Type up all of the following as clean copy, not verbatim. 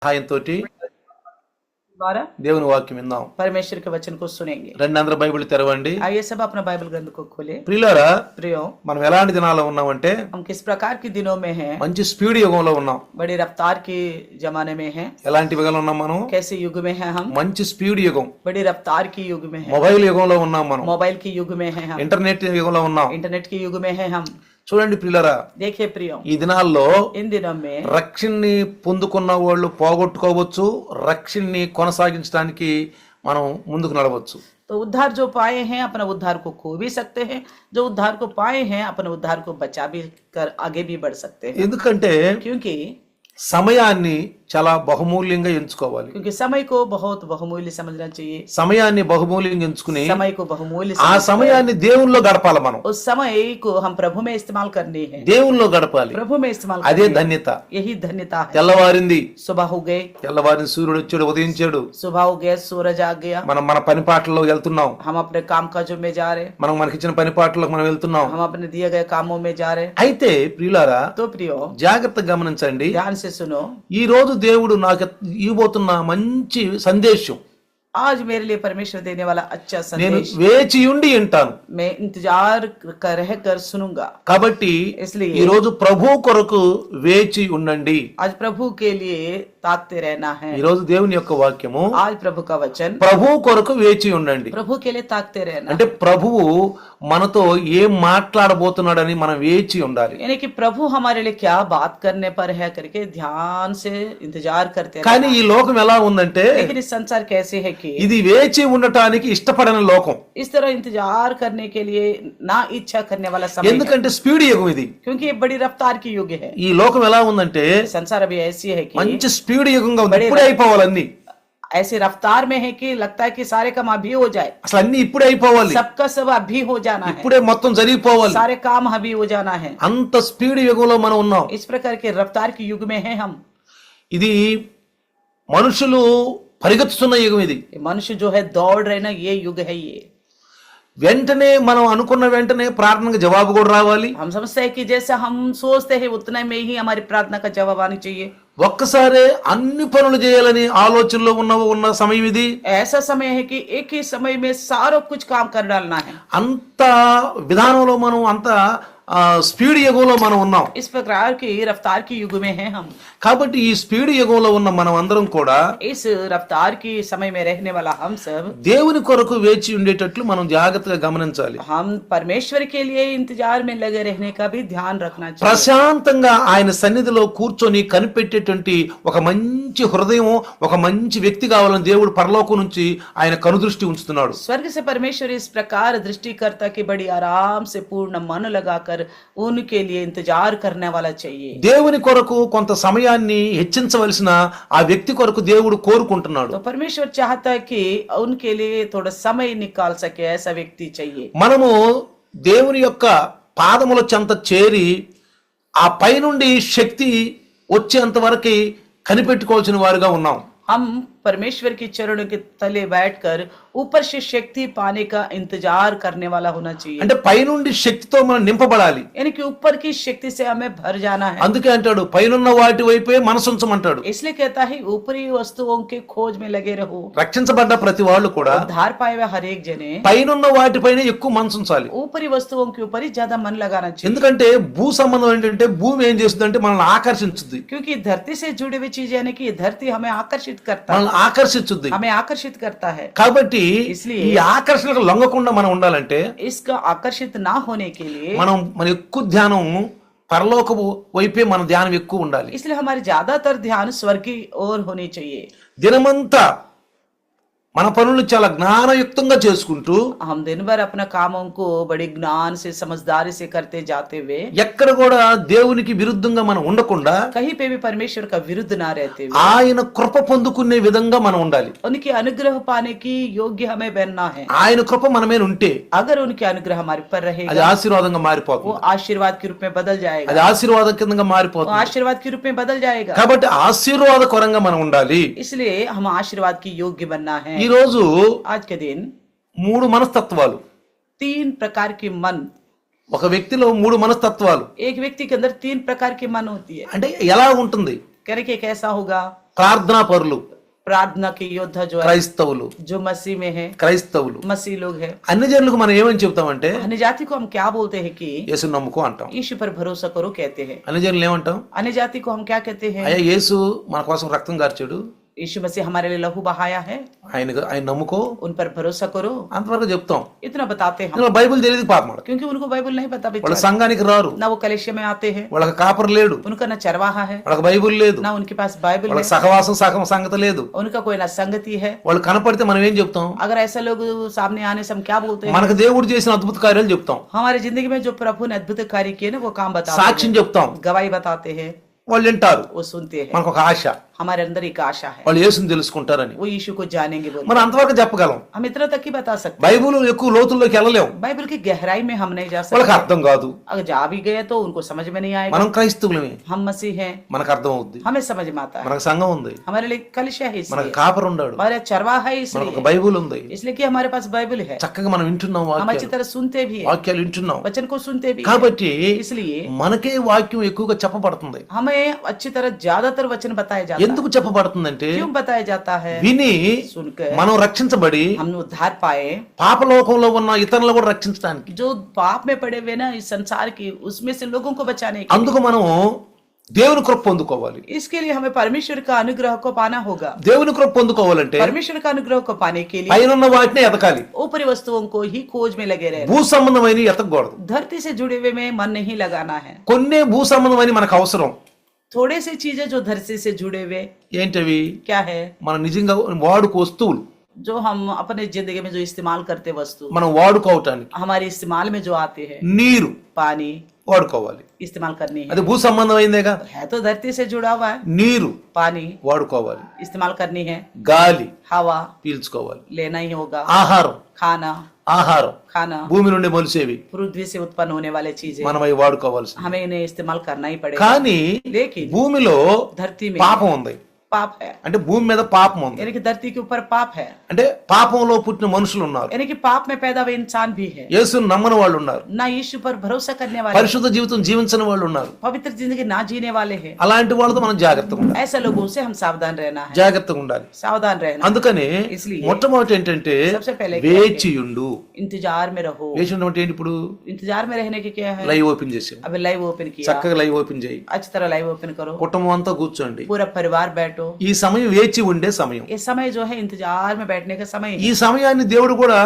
సహాయంతోటి द्वारा దేవుని వాక్యం విందాం. परमेश्वर के वचन को सुनेंगे। రండి అందరూ బైబిల్ తెరవండి. आइए सब अपना बाइबल ग्रंथ को खोले। ప్రియులారా, प्रियो, మనం ఎలాంటి దినాల్లో ఉన్నామంటే हम किस प्रकार के दिनों में हैं? మంచి స్పీడ్ యుగంలో ఉన్నాం. बड़ी रफ्तार के जमाने में हैं। ఎలాంటి యుగంలో ఉన్నాం మనం? कैसे युग में हैं हम? మంచి స్పీడ్ యుగం. बड़ी रफ्तार की युग में हैं। మొబైల్ యుగంలో ఉన్నాం మనం. मोबाइल के युग में हैं हम। ఇంటర్నెట్ యుగంలో ఉన్నాం. इंटरनेट के युग में हैं हम। చూడండి ప్రియులారా, देखिए प्रियो, ఈ దినాల్లో इन दिनों में రక్షణని పొందుకున్న వాళ్ళు పోగొట్టుకోవచ్చు, రక్షణని కొనసాగించడానికి మనం ముందుకు నడవచ్చు. तो उद्धार जो पाए हैं अपना उद्धार को खो भी सकते हैं, जो उद्धार को पाए हैं अपने उद्धार को बचा भी कर आगे भी बढ़ सकते हैं। ఎందుకంటే क्योंकि సమయాన్ని చాలా బహుమూల్యంగా ఎంచుకోవాలి. समय को बहुत बहुमूल्य समझना चाहिए। సమయాన్ని బహుమూల్యంగా ఎంచుకుని समय को बहुमूल्य ఆ సమయాన్ని దేవునిలో గడపాలి. మనం उस समय को हम प्रभु में इस्तेमाल करनी है। దేవునిలో గడపాలి. प्रभु में इस्तेमाल అదే करनी है। ధన్యత. यही धन्यता है। తెల్లవారింది, सुबह हो गए, తెల్లవారిని సూర్యుడు వచ్చాడు, ఉదయించాడు. सुबह हो गया, सूरज आ गया, మనం మన పని పాటల్లో వెళ్తున్నాం. हम अपने काम काजों में जा रहे, మనం మనకిచ్చిన పని పాటలకు మనం వెళ్తున్నాం. हम अपने दिए गए कामों में जा रहे। అయితే ప్రియులారా, तो प्रियो, జాగ్రత్తగా గమనించండి. ध्यान से सुनो, ఈ రోజు దేవుడు నాకు ఇవ్వబోతున్న మంచి సందేశం आज मेरे लिए परमेश्वर देने वाला अच्छा నేను संदेश వేచి ఉండి వింటాను. मैं इंतजार कर रहकर सुनूंगा। కాబట్టి इसलिए ఈ రోజు ప్రభు కొరకు వేచి ఉండండి. आज प्रभु के लिए ताकते रहना है। ఈ రోజు దేవుని యొక్క వాక్యము आज प्रभु का वचन, ప్రభు కొరకు వేచి ఉండండి. प्रभु के लिए ताकते रहना, అంటే ప్రభువు మనతో ఏం మాట్లాడబోతున్నాడని మనం వేచి ఉండాలి. यानी कि प्रभु हमारे लिए क्या बात करने पर है करके ध्यान से इंतजार करते కానీ रहना। ఈ లోకం ఎలా ఉందంటే लेकिन इस संसार कैसे है कि ఇది వేచి ఉండటానికి ఇష్టపడని లోకం. इस तरह इंतजार करने के लिए ना इच्छा करने वाला समय है। ఎందుకంటే స్పీడ్ యుగం ఇది. क्योंकि ये बड़ी रफ्तार की युग है। ఈ లోకం ఎలా ఉందంటే संसार अभी ऐसी है कि మంచి స్పీడ్ యుగంగా ఉంది. ఇప్పుడే అయిపోవాలన్నీ. ऐसी रफ्तार में है कि लगता है कि सारे काम अभी हो जाए, అసలు అన్ని ఇప్పుడే అయిపోవాలి. सबका सब अभी हो जाना है, ఇప్పుడే మొత్తం జరిగిపోవాలి. सारे काम अभी हो जाना है। అంత స్పీడ్ యుగంలో మనం ఉన్నాం. इस प्रकार के रफ्तार के युग में है हम। ఇది మనుషులు పరిగెత్తుతున్న యుగం ఇది. ये मनुष्य जो है दौड़ रहे ना, ये युग है। ये వెంటనే మనం అనుకున్న వెంటనే ప్రార్థనకు జవాబు కూడా రావాలి. हम समझते हैं कि जैसा हम सोचते हैं उतने में ही हमारी प्रार्थना का जवाब आनी चाहिए। ఒక్కసారే అన్ని పనులు చేయాలని ఆలోచనలో ఉన్న సమయం ఇది. ऐसा समय है कि एक ही समय में सारा कुछ काम कर डालना है। అంత విధానంలో మనం అంత స్పీడ్ యుగంలో మనం ఉన్నాం. इस प्रकार की रफ्तार की युग में हैं हम। కాబట్టి ఈ స్పీడ్ యుగంలో ఉన్న మనం అందరం కూడా इस रफ्तार की समय में रहने वाला हम सब దేవుని కొరకు వేచి ఉండేటట్లు మనం జాగ్రత్తగా గమనించాలి. हम परमेश्वर के लिए इंतजार में लगे रहने का भी ध्यान रखना चाहिए। ప్రశాంతంగా ఆయన సన్నిధిలో కూర్చొని కనిపెట్టేటువంటి ఒక మంచి హృదయం, ఒక మంచి వ్యక్తి కావాలని దేవుడు పరలోకం నుంచి ఆయన కనుదృష్టి ఉంచుతున్నాడు. स्वर्ग से परमेश्वर इस प्रकार दृष्टिकर्ता की बड़ी आराम से पूर्ण मन लगाकर उनके लिए इंतजार करने वाला चाहिए। దేవుని కొరకు కొంత సమయాన్ని హెచ్చించవలసిన ఆ వ్యక్తి కొరకు దేవుడు కోరుకుంటున్నాడు. तो परमेश्वर चाहता है कि उनके लिए थोड़ा समय निकाल सके, ऐसा व्यक्ति चाहिए। మనము దేవుని యొక్క పాదముల చెంత చేరి ఆ పైనుండి శక్తి వచ్చేంత వరకు కనిపెట్టుకోవాల్సిన వారుగా ఉన్నాం. हम परमेश्वर की चरणों के तले बैठकर ऊपर से शक्ति पाने का इंतजार करने वाला होना चाहिए। అంటే పైనుండి శక్తితో మనం నింపబడాలి. यानी कि ऊपर की शक्ति से हमें भर जाना है। అందుకే అంటాడు పైనున్న వాటి వైపే మనసు ఉంచమంటాడు. इसलिए कहता है ऊपरी वस्तुओं के खोज में लगे रहो। రక్షించబడ్డ ప్రతి వాళ్ళు కూడా उद्धार पाए हुए हर एक जने పైనున్న వాటిపైనే ఎక్కువ మనసు ఉంచాలి. ऊपरी वस्तुओं के ऊपर ही ज्यादा मन लगाना चाहिए। ఎందుకంటే భూ సంబంధం ఏంటంటే భూమి ఏం చేస్తుందంటే మనల్ని ఆకర్షించుద్ది. क्योंकि धरती से जुड़ी हुई चीज यानी कि धरती हमें आकर्षित करता है, మనల్ని ఆకర్షించుద్ది. हमें आकर्षित करता है। కాబట్టి इसलिए ఈ ఆకర్షణకు లొంగకుండా మనం ఉండాలంటే इसका आकर्षित ना होने के लिए మన ఎక్కువ ధ్యానం పరలోకపు వైపే మన ధ్యానం ఎక్కువ ఉండాలి. इसलिए हमारी ज्यादातर ध्यान स्वर्ग की ओर होनी चाहिए। దినమంతా మన పనులు చాలా జ్ఞానయుక్తంగా చేసుకుంటూ हम दिन भर अपना कामों को बड़े ज्ञान से समझदारी से करते जाते हुए ఎక్కడ కూడా దేవునికి విరుద్ధంగా మనం ఉండకుండా कहीं पे भी परमेश्वर का विरुद्ध ना रहते हुए ఆయన కృప పొందుకునే విధంగా మనం ఉండాలి. उनकी अनुग्रह पाने की योग्य हमें बनना है। ఆయన కృప మన మీద ఉంటే अगर उनके अनुग्रह हमारे पर అది रहेगा ఆశీర్వాదంగా वो మారిపోతుంది. आशीर्वाद के रूप में बदल जाएगा, అది ఆశీర్వాదం కిందగా वो మారిపోతుంది. आशीर्वाद के रूप में बदल जाएगा। కాబట్టి ఆశీర్వాదకరంగా మనం ఉండాలి. इसलिए हम आशीर्वाद की योग्य बनना है। ఈ రోజు आज के दिन 3 మనస్తత్వాలు. 3 प्रकार की मन, ఒక వ్యక్తిలో 3 మనస్తత్వాలు एक व्यक्ति के अंदर 3 प्रकार की मन होती है। అంటే ఎలా ఉంటుంది? करे कि कैसा होगा? ప్రార్థనా పరులు, प्रार्थना के योद्धा जो है, క్రైస్తవులు, जो मसीह में है, క్రైస్తవులు मसीह लोग है, అన్ని జనులకు మనం ఏమని చెప్తామంటే अन्य जाति को हम क्या बोलते हैं कि యేసు నమ్ముకో అంటాం. यीशु पर भरोसा करो कहते हैं। అన్ని జనులు ఏమంటాం? अन्य जाति को हम क्या कहते हैं? అయ్యా యేసు మన కోసం రక్తం కార్చాడు, यीशु मसीह हमारे लिए लहू बहाया है, ఆయన నమ్ముకో, उन पर भरोसा करो, అంతవరకు చెప్తాం. इतना बताते हैं हम, ఇందులో బైబిల్ తెలియదు పాపం వాళ్ళకి. क्योंकि उनको बाइबल नहीं पता వాళ్ళ बेचारे, సంఘానికి రారు, ना वो कलेशिया में आते हैं, వాళ్ళకి కాపర్ లేడు, उनका न चरवाहा है, వాళ్ళకి బైబిల్ లేదు, ना उनके पास बाइबल है, వాళ్ళకి సహవాసం సగం సంగతి లేదు. उनका कोई न संगति है। వాళ్ళు కనపడితే మనం ఏం చెప్తాం? अगर ऐसा लोग सामने आने से हम क्या बोलते हैं? మనకు దేవుడు చేసిన అద్భుత కార్యాలు చెప్తాం, हमारी जिंदगी में जो प्रभु ने अद्भुत कार्य किए ना वो काम बताते సాక్ష్యం చెప్తాం, हैं, गवाही बताते हैं, వాళ్ళు వింటారు. वो सुनते हैं। మనకు ఒక ఆశ, हमारे अंदर एक आशा है, వాళ్ళు యేసుని తెలుసుకుంటారని. वो यीशु को जानेंगे बोले। మనం అంతవరకు చెప్పగలం. हम इतना तक ही बता सकते బైబిల్ ఎక్కువ లోతుల్లోకి వెళ్ళలేం, हैं। बाइबल की गहराई में हम नहीं जा వాళ్ళకి सकते, అర్థం కాదు. अगर जा भी गए तो उनको समझ में नहीं आएगा। మనం క్రైస్తవులమే, हम मसीह हैं, మనకు అర్థం అవుద్ది. हमें समझ में आता है, మనకు సంఘం ఉంది, हमारे लिए कलिशा है మనకు इसलिए, కాపర్ ఉన్నాడు, हमारे चरवाहा है మనకు ఒక इसलिए, బైబిల్ ఉంది. इसलिए कि हमारे पास बाइबल है, చక్కగా మనం వింటున్నాం, हम अच्छी వాక్యాలు तरह सुनते भी है, వాక్యాలు వింటున్నాం. वचन को सुनते भी है। కాబట్టి इसलिए మనకే వాక్యం ఎక్కువగా చెప్పబడుతుంది. हमें अच्छी तरह ज्यादातर वचन बताया जाता है। ఎందుకు చెప్పబడుతుందంటే क्यों बताया जाता है? విని सुनकर మనం రక్షించబడి हम उद्धार पाए, పాపలోకంలో ఉన్న ఇతరులను కూడా రక్షించడానికి. जो पाप में पड़े हुए ना इस संसार की, उसमें से लोगों को बचाने के అందుకు మనం దేవుని కృప పొందుకోవాలి. लिए, इसके लिए हमें परमेश्वर का अनुग्रह को पाना होगा। దేవుని కృప పొందుకోవాలంటే परमेश्वर का अनुग्रह को पाने के लिए పైన వాటిని ఎతకాలి, ऊपरी वस्तुओं को ही खोज में लगे रहना, భూ సంబంధమైన ఎతకూడదు. धरती से जुड़े हुए में मन नहीं लगाना है। కొన్నే భూ సంబంధమైన మనకు అవసరం. थोड़े से चीजें जो धरती से जुड़े हुए ఏంటవి? क्या है, మనం నిజంగా వాడుకో వస్తువులు, जो हम अपने जिंदगी में जो इस्तेमाल करते वस्तु, మనం వాడుకోవటానికి. हमारे इस्तेमाल में जो आते हैं, నీరు पानी వాడుకోవాలి, इस्तेमाल करनी है, అది భూ సంబంధమైందేగా. है तो धरती से जुड़ा हुआ है। నీరు पानी వాడుకోవాలి, इस्तेमाल करनी है, గాలి हवा పీల్చుకోవాలి, लेना ही होगा, ఆహారం खाना ఆహారం భూమి నుండి మొలిసేవి पृथ्वी से उत्पन्न होने वाले चीजें మనం అవి వాడుకోవాల్సి. हमें इन्हें इस्तेमाल करना ही पड़ेगा। కానీ लेकिन భూమిలో धरती में పాపం ఉంది, पाप है, అంటే భూమి మీద పాపం ఉంది, यानी कि धरती के ऊपर पाप है, అంటే పాపంలో పుట్టిన మనుషులు ఉన్నారు, यानी कि पाप में पैदा हुए इंसान भी है, యేసుని నమ్మని వాళ్ళు ఉన్నారు, ना यीशु पर भरोसा करने वाले, పరిశుద్ధ జీవితం జీవించని వాళ్ళు ఉన్నారు. पवित्र जिंदगी ना जीने वाले हैं। అలాంటి వాళ్ళతో మనం జాగ్రత్తగా ఉండాలి, ऐसे लोगों से हम सावधान रहना है, జాగ్రత్తగా ఉండాలి. सावधान रहना। అందుకని इसलिए మొట్టమొదటి ఏంటంటే सबसे पहले వేచియుండు. इंतजार में रहो। వేచి ఉండడం అంటే ఏంటి? ఇప్పుడు इंतजार में रहने की क्या है? లైవ్ ఓపెన్ చేసాం, अब लाइव ओपन किया, చక్కగా లైవ్ ఓపెన్ చేయి, अच्छी तरह लाइव ओपन करो, కుటుంబం అంతా కూర్చోండి. पूरा परिवार बैठो। ఈ సమయం వేచి ఉండే సమయం. ये समय जो है इंतजार में बैठने का समय है। ఈ సమయాన్ని దేవుడు కూడా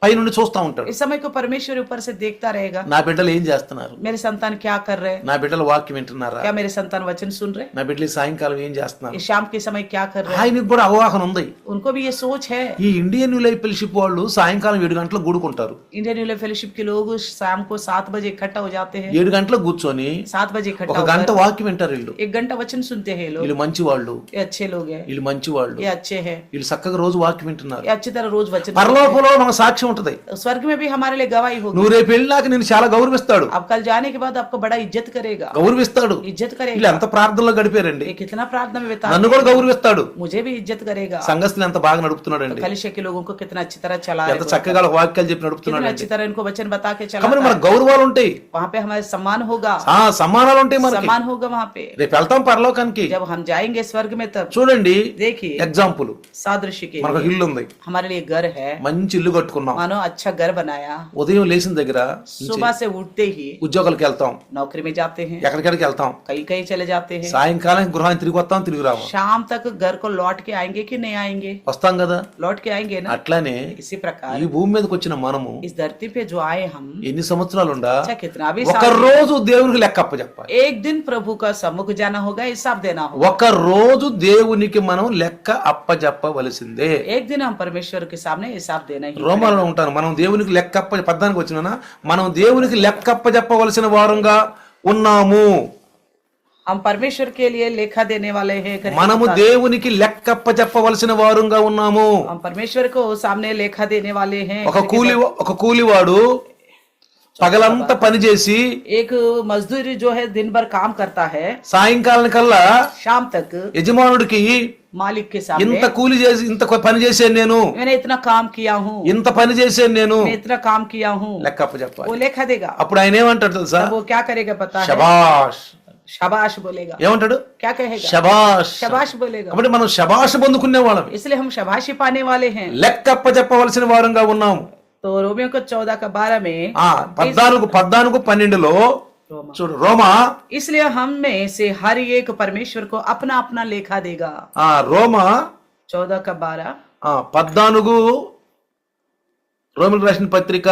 పైనుండి చూస్తా ఉంటాడు. इस समय को परमेश्वर ऊपर से देखता रहेगा, నా బిడ్డలు ఏం చేస్తున్నారు, मेरे संतान क्या कर रहे हैं, నా బిడ్డలు వాక్యం వింటున్నారా, क्या मेरे संतान वचन सुन रहे, నా బిడ్డలు ఈ సాయంకాలం ఏం చేస్తున్నారు. इस शाम के समय क्या कर रहे हैं। ఆయనకు కూడా అవగాహన ఉంది. उनको भी ये सोच है। ఈ ఇండియన్ న్యూ లైఫ్ ఫెలోషిప్ వాళ్ళు సాయంకాలం 7 గంటలకు కూడుకుంటారు. इंडियन न्यू लाइफ फेलोशिप के लोग शाम को 7 बजे इकट्ठा हो जाते हैं, 7 గంటలకు కూర్చొని 7 बजे ఒక इकट्ठा గంట होकर వాక్యం వింటారు. వీళ్ళు 1 घंटा वचन सुनते हैं ये लोग। వీళ్ళు మంచి వాళ్ళు, ये अच्छे लोग हैं, వీళ్ళు మంచి వాళ్ళు, ये अच्छे हैं, వీళ్ళు చక్కగా రోజు వాక్యం వింటున్నారు. ये अच्छी तरह रोज वचन सुनते పరలోకంలో మన సాక్ష్యం ఉంటది. हैं। स्वर्ग में भी हमारे लिए गवाही होगी। నువ్వు రేపు వెళ్ళినాక నేను చాలా గౌరవిస్తాడు, अब कल जाने के बाद आपको बड़ा इज्जत करेगा, గౌరవిస్తాడు. इज्जत వీళ్ళు करेगा। ఎంత ప్రార్థనలో గడిపారండి, ये कितना प्रार्थना में बिता, నన్ను కూడా గౌరవిస్తాడు. मुझे भी इज्जत करेगा। సంఘస్థులు ఎంత బాగా నడుపుతున్నాడండి, कलिशा के लोगों को कितना अच्छी तरह चला ఎంత रहे, చక్కగా వాక్యాలు చెప్పి कितना నడుపుతున్నాడండి. अच्छी तरह इनको वचन बता के चला కాబట్టి మన గౌరవాలు ఉంటాయి, वहाँ पे हमारे सम्मान होगा, సమ్మానాలు ఉంటాయి మనకి. सम्मान होगा वहाँ पे। రేపు వెళ్తాం పరలోకానికి. जब हम जाएंगे स्वर्ग में तब చూడండి देखिए ఎగ్జాంపుల్, सादृश्य के మనకు लिए ఇల్లు ఉంది, हमारे लिए घर है, మంచి ఇల్లు కట్టుకున్నాం. मानो अच्छा घर बनाया, ఉదయం లేచిన దగ్గర सुबह से उठते ही ఉద్యోగాలకు వెళ్తాం, नौकरी में जाते हैं, ఎక్కడికెక్కడికి వెళ్తాం, कहीं कहीं चले जाते हैं, సాయంకాలం గృహాన్ని తిరిగి వస్తాం, తిరిగి రాము. शाम तक घर को लौट के आएंगे कि नहीं आएंगे, వస్తాం కదా. लौट के आएंगे ना। అట్లానే इसी प्रकार ఈ భూమి మీదకి వచ్చిన మనము इस धरती पे जो आए हम, ఎన్ని సంవత్సరాలు ఉండా अच्छा कितना भी ఒక साल, రోజు దేవునికి లెక్క అప్పచెప్పాలి. एक दिन प्रभु का सम्मुख जाना होगा, हिसाब देना होगा। ఒక రోజు దేవునికి మనం లెక్క అప్పచెప్పవలసిందే. एक दिन हम परमेश्वर के सामने हिसाब देना ही రోమాలో ఉంటాను, మనం దేవునికి లెక్క పద్దానికి వచ్చినా మనం దేవునికి లెక్క అప్పచెప్పవలసిన వారంగా ఉన్నాము. हम परमेश्वर के लिए लेखा देने वाले हैं करके మనము बता- దేవునికి లెక్క అప్పచెప్పవలసిన వారంగా ఉన్నాము. हम परमेश्वर को सामने लेखा देने वाले हैं ఒక కూలివాడు పగలంతా పని చేసి एक मजदूर जो है दिन भर काम करता है, సాయంకాలానికల్లా शाम तक యజమానుడికి मालिक के सामने ఇంత కూలి చేసి ఇంత పని చేశాను నేను, मैंने इतना काम किया हूँ, ఇంత పని చేశాను నేను, मैं इतना काम किया हूँ, లెక్క అప్పచెప్పాలి. वो लेखा देगा। అప్పుడు ఆయన ఏమంటాడు తెలుసా? तब वो क्या करेगा पता है? శబాష్ शाबाश बोलेगा। ఏమంటాడు? क्या कहेगा? శబాష్. शाबाश बोलेगा। కాబట్టి మనం శబాష్ పొందుకునే వాళ్ళం, इसलिए हम शाबाशी पाने वाले हैं। లెక్కప్ప చెప్పవలసిన వారంగా ఉన్నాము. तो रोमियो को 14 का 12 में 14:12లో रोमा। చూడు, రోమా इसलिए हम में से हर एक परमेश्वर को अपना अपना लेखा देगा। రోమా 14 का 12 14 రోమిలకు రాసిన పత్రిక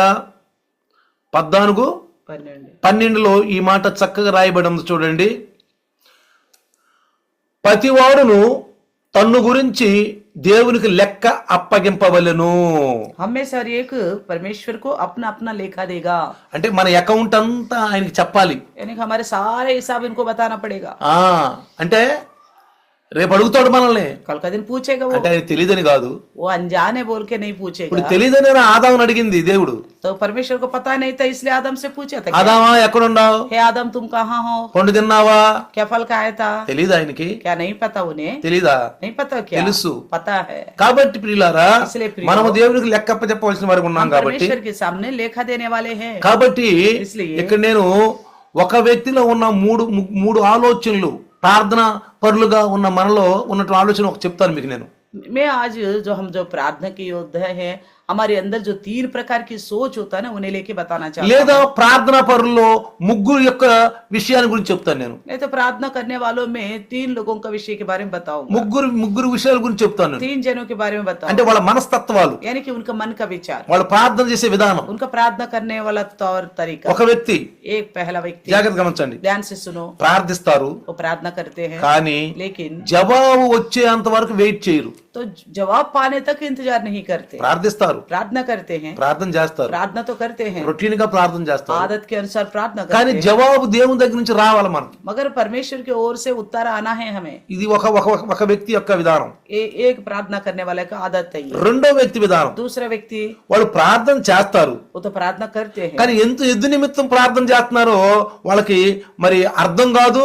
14:12లో ఈ మాట చక్కగా రాయబడి ఉంది చూడండి. ప్రతివాడును తన్ను గురించి దేవునికి లెక్క అప్పగింపవలెను. हम में से हर एक परमेश्वर को अपना अपना लेखा देगा। అంటే మన అకౌంట్ అంతా ఆయనకి చెప్పాలి. यानी कि हमारे सारे हिसाब इनको बताना पड़ेगा। అంటే రేపు అడుగుతాడు మనల్ని. कल का दिन पूछेगा वो। అంటే ఆయన తెలియదని కాదు, वो अनजान है बोल के नहीं ఇప్పుడు पूछेगा। తెలియదని ఆదాముని అడిగింది దేవుడు. तो परमेश्वर को पता नहीं था इसलिए आदम से पूछा था, ఆదామా ఎక్కడున్నావు, हे आदम तुम कहाँ हो, పండు తిన్నావా, क्या फल खाया था। తెలీదా ఆయనకి? क्या नहीं पता उन्हें? తెలీదా? नहीं पता क्या? తెలుసు. पता है। కాబట్టి ప్రియులారా, इसलिए प्रियो, మనము దేవునికి లెక్కప్ప చెప్పవలసిన వారికి ఉన్నాం हम కాబట్టి परमेश्वर के सामने लेखा देने वाले हैं। కాబట్టి इसलिए ఇక్కడ నేను ఒక వ్యక్తిలో ఉన్న మూడు ఆలోచనలు, ప్రార్థన పరులుగా ఉన్న మనలో ఉన్నటువంటి ఆలోచన ఒక చెప్తాను మీకు నేను. मैं आज जो प्रार्थना के योद्धा है, हमारे अंदर जो 3 प्रकार की सोच होता है ना, उन्हें लेके बताना चाहता లేదా ప్రార్థన పరుల్లో ముగ్గురు యొక్క విషయాన్ని గురించి చెప్తాను నేను. नहीं तो प्रार्थना करने वालों में 3 लोगों का विषय के बारे में बताऊंगा। ముగ్గురు విషయాల గురించి చెప్తాను నేను. 3 जनों के बारे में बताऊंगा। అంటే వాళ్ళ మనస్తత్వాలు, यानी कि उनका मन का विचार, వాళ్ళు ప్రార్థన చేసే విధానం. उनका प्रार्थना करने वाला तौर तरीका। ఒక వ్యక్తి, एक पहला व्यक्ति, జాగ్రత్తగా గమనించండి, ध्यान से सुनो, ప్రార్థిస్తారు वो प्रार्थना करते हैं, కానీ लेकिन జవాబు వచ్చేంత వరకు వెయిట్ చేయరు. तो जवाब पाने तक इंतजार नहीं करते। ప్రార్థిస్తారు, प्रार्थना करते हैं, ప్రార్థన చేస్తారు, प्रार्थना तो करते हैं, రొటీన్ గా ప్రార్థన చేస్తారు, आदत के अनुसार प्रार्थना కానీ करते हैं, జవాబు దేవుని దగ్గర నుంచి రావాలి మనకి. मगर परमेश्वर की ओर से उत्तर आना है हमें। ఇది ఒక వ్యక్తి యొక్క విధానం. एक प्रार्थना करने वाले का आदत है ये। రెండో వ్యక్తి విధానం, दूसरा व्यक्ति, వాళ్ళు ప్రార్థన చేస్తారు वो तो प्रार्थना करते हैं, కానీ ఎందు నిమిత్తం ప్రార్థన చేస్తున్నారో వాళ్ళకి మరి అర్థం కాదు,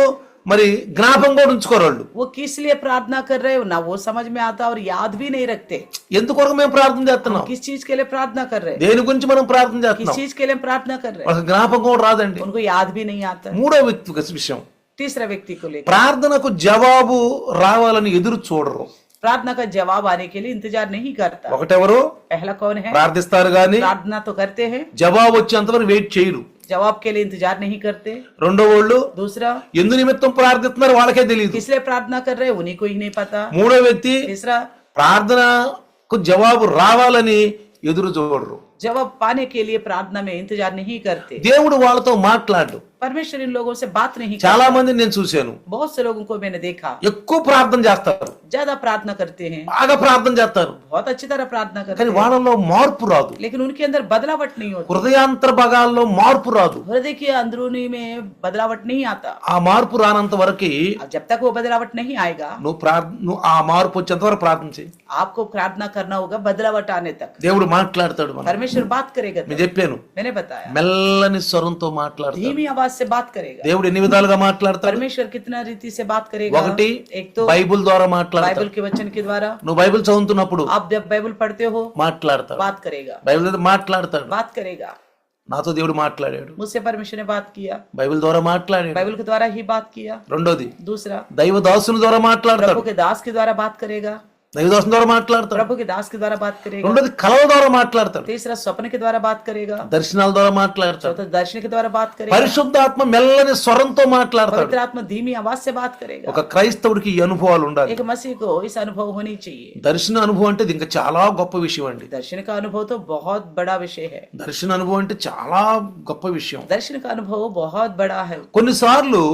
మరి జ్ఞాపకం కూడా ఉంచుకోరు వాళ్ళు. वो किस लिए प्रार्थना कर रहे हो ना वो समझ में आता और याद भी नहीं रखते। ఎందుకొరకు మేము ప్రార్థన చేస్తున్నాం, किस चीज के लिए प्रार्थना कर रहे हैं, దేని గురించి మనం ప్రార్థన किस చేస్తున్నాం, चीज के लिए प्रार्थना कर रहे हैं, వాళ్ళకి జ్ఞాపకం కూడా రాదండి. उनको याद भी नहीं आता। మూడో వ్యక్తి విషయం, तीसरा व्यक्ति को लेकर ప్రార్థనకు జవాబు రావాలని ఎదురు చూడరు. प्रार्थना का जवाब आने के लिए इंतजार नहीं करता। ఒకటెవరు, पहला कौन है, ప్రార్థిస్తారు గాని प्रार्थना तो करते हैं, జవాబు వచ్చేంత వరకు వెయిట్ చేయరు. जवाब के लिए इंतजार नहीं करते। రెండో వాళ్ళు दूसरा, ఎందు నిమిత్తం ప్రార్థిస్తున్నారు వాళ్ళకే తెలియదు. किस लिए प्रार्थना कर रहे हैं उन्हीं को ही नहीं पता। మూడో వ్యక్తి तीसरा, ప్రార్థనకు జవాబు రావాలని ఎదురు చూడరు. जवाब पाने के लिए प्रार्थना में इंतजार नहीं करते। దేవుడు వాళ్ళతో మాట్లాడు. परमेश्वर इन लोगों से बात नहीं చాలా करता। మందిని నేను చూశాను, बहुत से लोगों को मैंने देखा, ఎక్కువ ప్రార్థన చేస్తారు, ज्यादा प्रार्थना करते हैं, బాగా ప్రార్థన చేస్తారు, बहुत अच्छी तरह प्रार्थना करते కానీ हैं, వాళ్ళలో మార్పు రాదు. लेकिन उनके अंदर बदलावट नहीं होती। హృదయాంతర భాగాల్లో మార్పు రాదు. हृदय की अंदरूनी में बदलावट नहीं आता। ఆ మార్పు రానంత వరకు अब जब तक वो बदलावट नहीं आएगा, నువ్వు ఆ మార్పు వచ్చేంత వరకు ప్రార్థన చేయి. आपको प्रार्थना करना होगा बदलावट आने तक। దేవుడు మాట్లాడతాడు. మనం परमेश्वर बात करेगा నేను तब। చెప్పాను, मैंने बताया, మెల్లని స్వరంతో మాట్లాడతాడు. धीमी आवाज से बात करेगा। దేవుడు ఎన్ని విధాలుగా మాట్లాడతాడు? परमेश्वर कितना रीति से बात करेगा। ఒకటి, एक तो బైబిల్ ద్వారా మాట్లాడతాడు. बाइबल के वचन के द्वारा, నువ్వు బైబిల్ చదువుతున్నప్పుడు आप जब बाइबल पढ़ते हो మాట్లాడతాడు. बात करेगा, బైబిల్ ద్వారా మాట్లాడతాడు. बात करेगा। నాతో దేవుడు మాట్లాడాడు, मुझसे परमेश्वर ने बात किया, బైబిల్ ద్వారా మాట్లాడాడు. बाइबल के द्वारा ही बात किया। రెండోది, दूसरा, దైవ దాసుని ద్వారా మాట్లాడతాడు. प्रभु के दास के द्वारा बात करेगा, దైవ దాసుని ద్వారా మాట్లాడతాడు. प्रभु के दास के द्वारा बात करेगा। రెండోది, కళల ద్వారా మాట్లాడతాడు. तीसरा, स्वप्न के द्वारा बात करेगा। దర్శనాల ద్వారా మాట్లాడతాడు. चौथा, दर्शन के द्वारा बात करेगा। పరిశుద్ధాత్మ మెల్లని స్వరంతో మాట్లాడతాడు. पवित्र आत्मा धीमी आवाज से बात करेगा। ఒక క్రైస్తవుడికి ఈ అనుభవాలు ఉండాలి. एक मसीह को इस अनुभव होनी चाहिए। దర్శన అనుభవం అంటే ఇది ఇంకా చాలా గొప్ప విషయం అండి. दर्शन का अनुभव तो बहुत बड़ा विषय है। దర్శన అనుభవం అంటే చాలా గొప్ప విషయం. दर्शन का अनुभव बहुत बड़ा है। కొన్నిసార్లు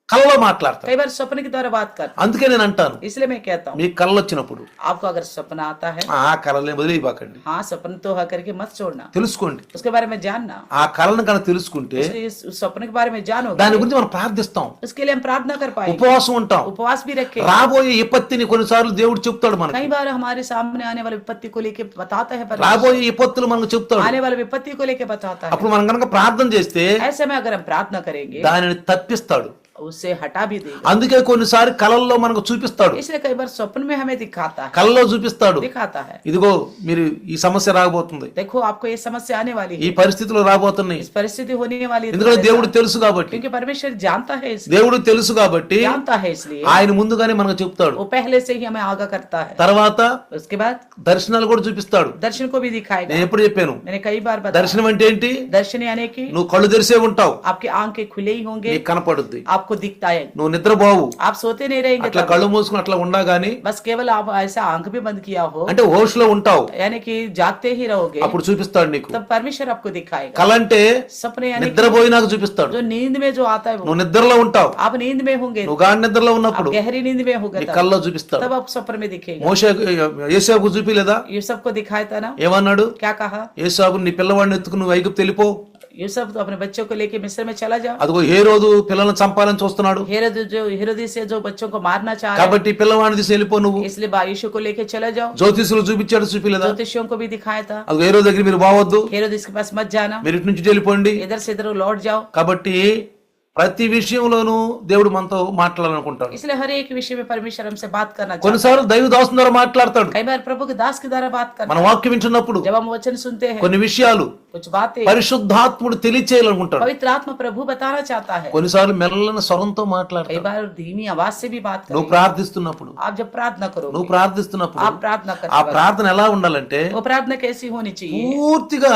కళ్ళలో మాట్లాడతారు, कई बार स्वप्न के द्वारा बात करते అందుకే నేను అంటాను, हैं। इसलिए मैं कहता हूँ, మీకు కళ్ళు వచ్చినప్పుడు आपको अगर सपना आता है, ఆ కళల్ని వదిలేయబాకండి, हाँ सपन तो है करके मत छोड़ना, తెలుసుకోండి. उसके बारे में जानना। ఆ కళను కనుక తెలుసుకుంటే उस सपन के बारे में जानोगे, దాని గురించి మనం ప్రార్థిస్తాం, उसके लिए हम प्रार्थना कर पाएंगे, ఉపవాసం ఉంటాం. उपवास भी रखें। రాబోయే విపత్తిని కొన్నిసార్లు దేవుడు చెప్తాడు మనకి. कई बार हमारे सामने आने वाले विपत्ति को लेके बताता है परमेश्वर। రాబోయే విపత్తులు మనకు చెప్తాడు. आने वाले विपत्ति को लेके बताता है। అప్పుడు మనం కనుక ప్రార్థన చేస్తే ऐसे में अगर हम प्रार्थना करेंगे, దానిని తప్పిస్తాడు. उससे हटा भी देगा। అందుకే కొన్నిసారి కలల్లో మనకు చూపిస్తాడు, इसलिए कई बार स्वप्न में हमें दिखाता है, కలలో చూపిస్తాడు, दिखाता है, ఇదిగో మీరు ఈ సమస్య రాబోతుంది, देखो आपको ये समस्या आने वाली ఈ है, పరిస్థితులు రాబోతున్నాయి. इस परिस्थिति होने वाली है, ఎందుకంటే దేవుడు తెలుసు కాబట్టి, क्योंकि परमेश्वर जानता है, इसलिए దేవుడు తెలుసు కాబట్టి जानता है, इसलिए ఆయన ముందుగానే మనకు చెప్తాడు. वो पहले से ही हमें आगाह करता है। తర్వాత उसके बाद దర్శనాలు కూడా చూపిస్తాడు. दर्शन को भी दिखाएगा। నేను ఎప్పుడు చెప్పాను, मैंने कई बार बताया, దర్శనం అంటే ఏంటి? दर्शन यानी कि నువ్వు కళ్ళు తెరిసే ఉంటావు, आपकी आंखें खुले ही होंगे, నీకు కనపడుద్ది, आपको दिखता है, నువ్వు నిద్రపోవు, आप सोते नहीं रहेंगे అట్లా तब। కళ్ళు మూసుకుని అట్లా ఉండా గాని, बस केवल आप ऐसा आंख भी बंद किया हो, అంటే హోష్ లో ఉంటావు, यानी कि जागते ही रहोगे, అప్పుడు చూపిస్తాడు నీకు. तब परमेश्वर आपको दिखाएगा। కళ అంటే सपने यानी कि నిద్రపోయినాక చూపిస్తాడు. जो नींद में जो आता है वो, నువ్వు నిద్రలో ఉంటావు, आप नींद में होंगे, నువ్వు గాఢ నిద్రలో आप ఉన్నప్పుడు गहरी नींद में होगे, నీ కళ్ళలో చూపిస్తాడు. तब आप सपने में दिखेगा। మోషే యేసాకు చూపిలేదా? ये सबको दिखाया था ना, ఏమన్నాడు? क्या कहा? యేసాకు నీ పిల్లవాడిని ఎత్తుకు నువ్వు ఐగుప్తు వెళ్ళిపో, ये सब तो अपने बच्चों को लेके मिस्र में चला जाओ। అదిగో ఏ రోజు పిల్లల్ని చంపాలని చూస్తున్నాడు हेरोदी से जो बच्चों को मारना चाह रहा కాబట్టి పిల్లవాడిని తీసి వెళ్ళిపో నువ్వు. है, इसलिए यीशु को लेके चले जाओ। జ్యోతిషులు చూపించాడు చూపిలేదా? ज्योतिषियों को भी दिखाया था, అదిగో ఏ రోజు దగ్గర మీరు బావద్దు, हेरोदिस के पास मत जाना, మీరు ఇటు నుంచి వెళ్ళిపోండి. इधर से इधर लौट जाओ। కాబట్టి ప్రతి విషయంలోనూ దేవుడు మనతో మాట్లాడాలనుకుంటాడు. इसलिए हर एक विषय में परमेश्वर हमसे बात करना चाहता కొన్నిసార్లు దైవ దాసుని ద్వారా మాట్లాడతాడు. है। कई बार प्रभु के दास के द्वारा बात करना, మన వాక్యం వింటున్నప్పుడు जब हम वचन सुनते हैं, కొన్ని విషయాలు कुछ बातें పరిశుద్ధాత్ముడు తెలియచేయాలనుకుంటాడు. पवित्र आत्मा प्रभु बताना चाहता है। కొన్నిసార్లు మెల్లన స్వరంతో कई మాట్లాడతాడు. बार धीमी आवाज से भी बात నువ్వు करें। ప్రార్థిస్తున్నప్పుడు, आप जब प्रार्थना करो, నువ్వు ప్రార్థిస్తున్నప్పుడు आप प्रार्थना ఆ करते ప్రార్థన ఎలా ఉండాలంటే वो प्रार्थना कैसी होनी चाहिए? పూర్తిగా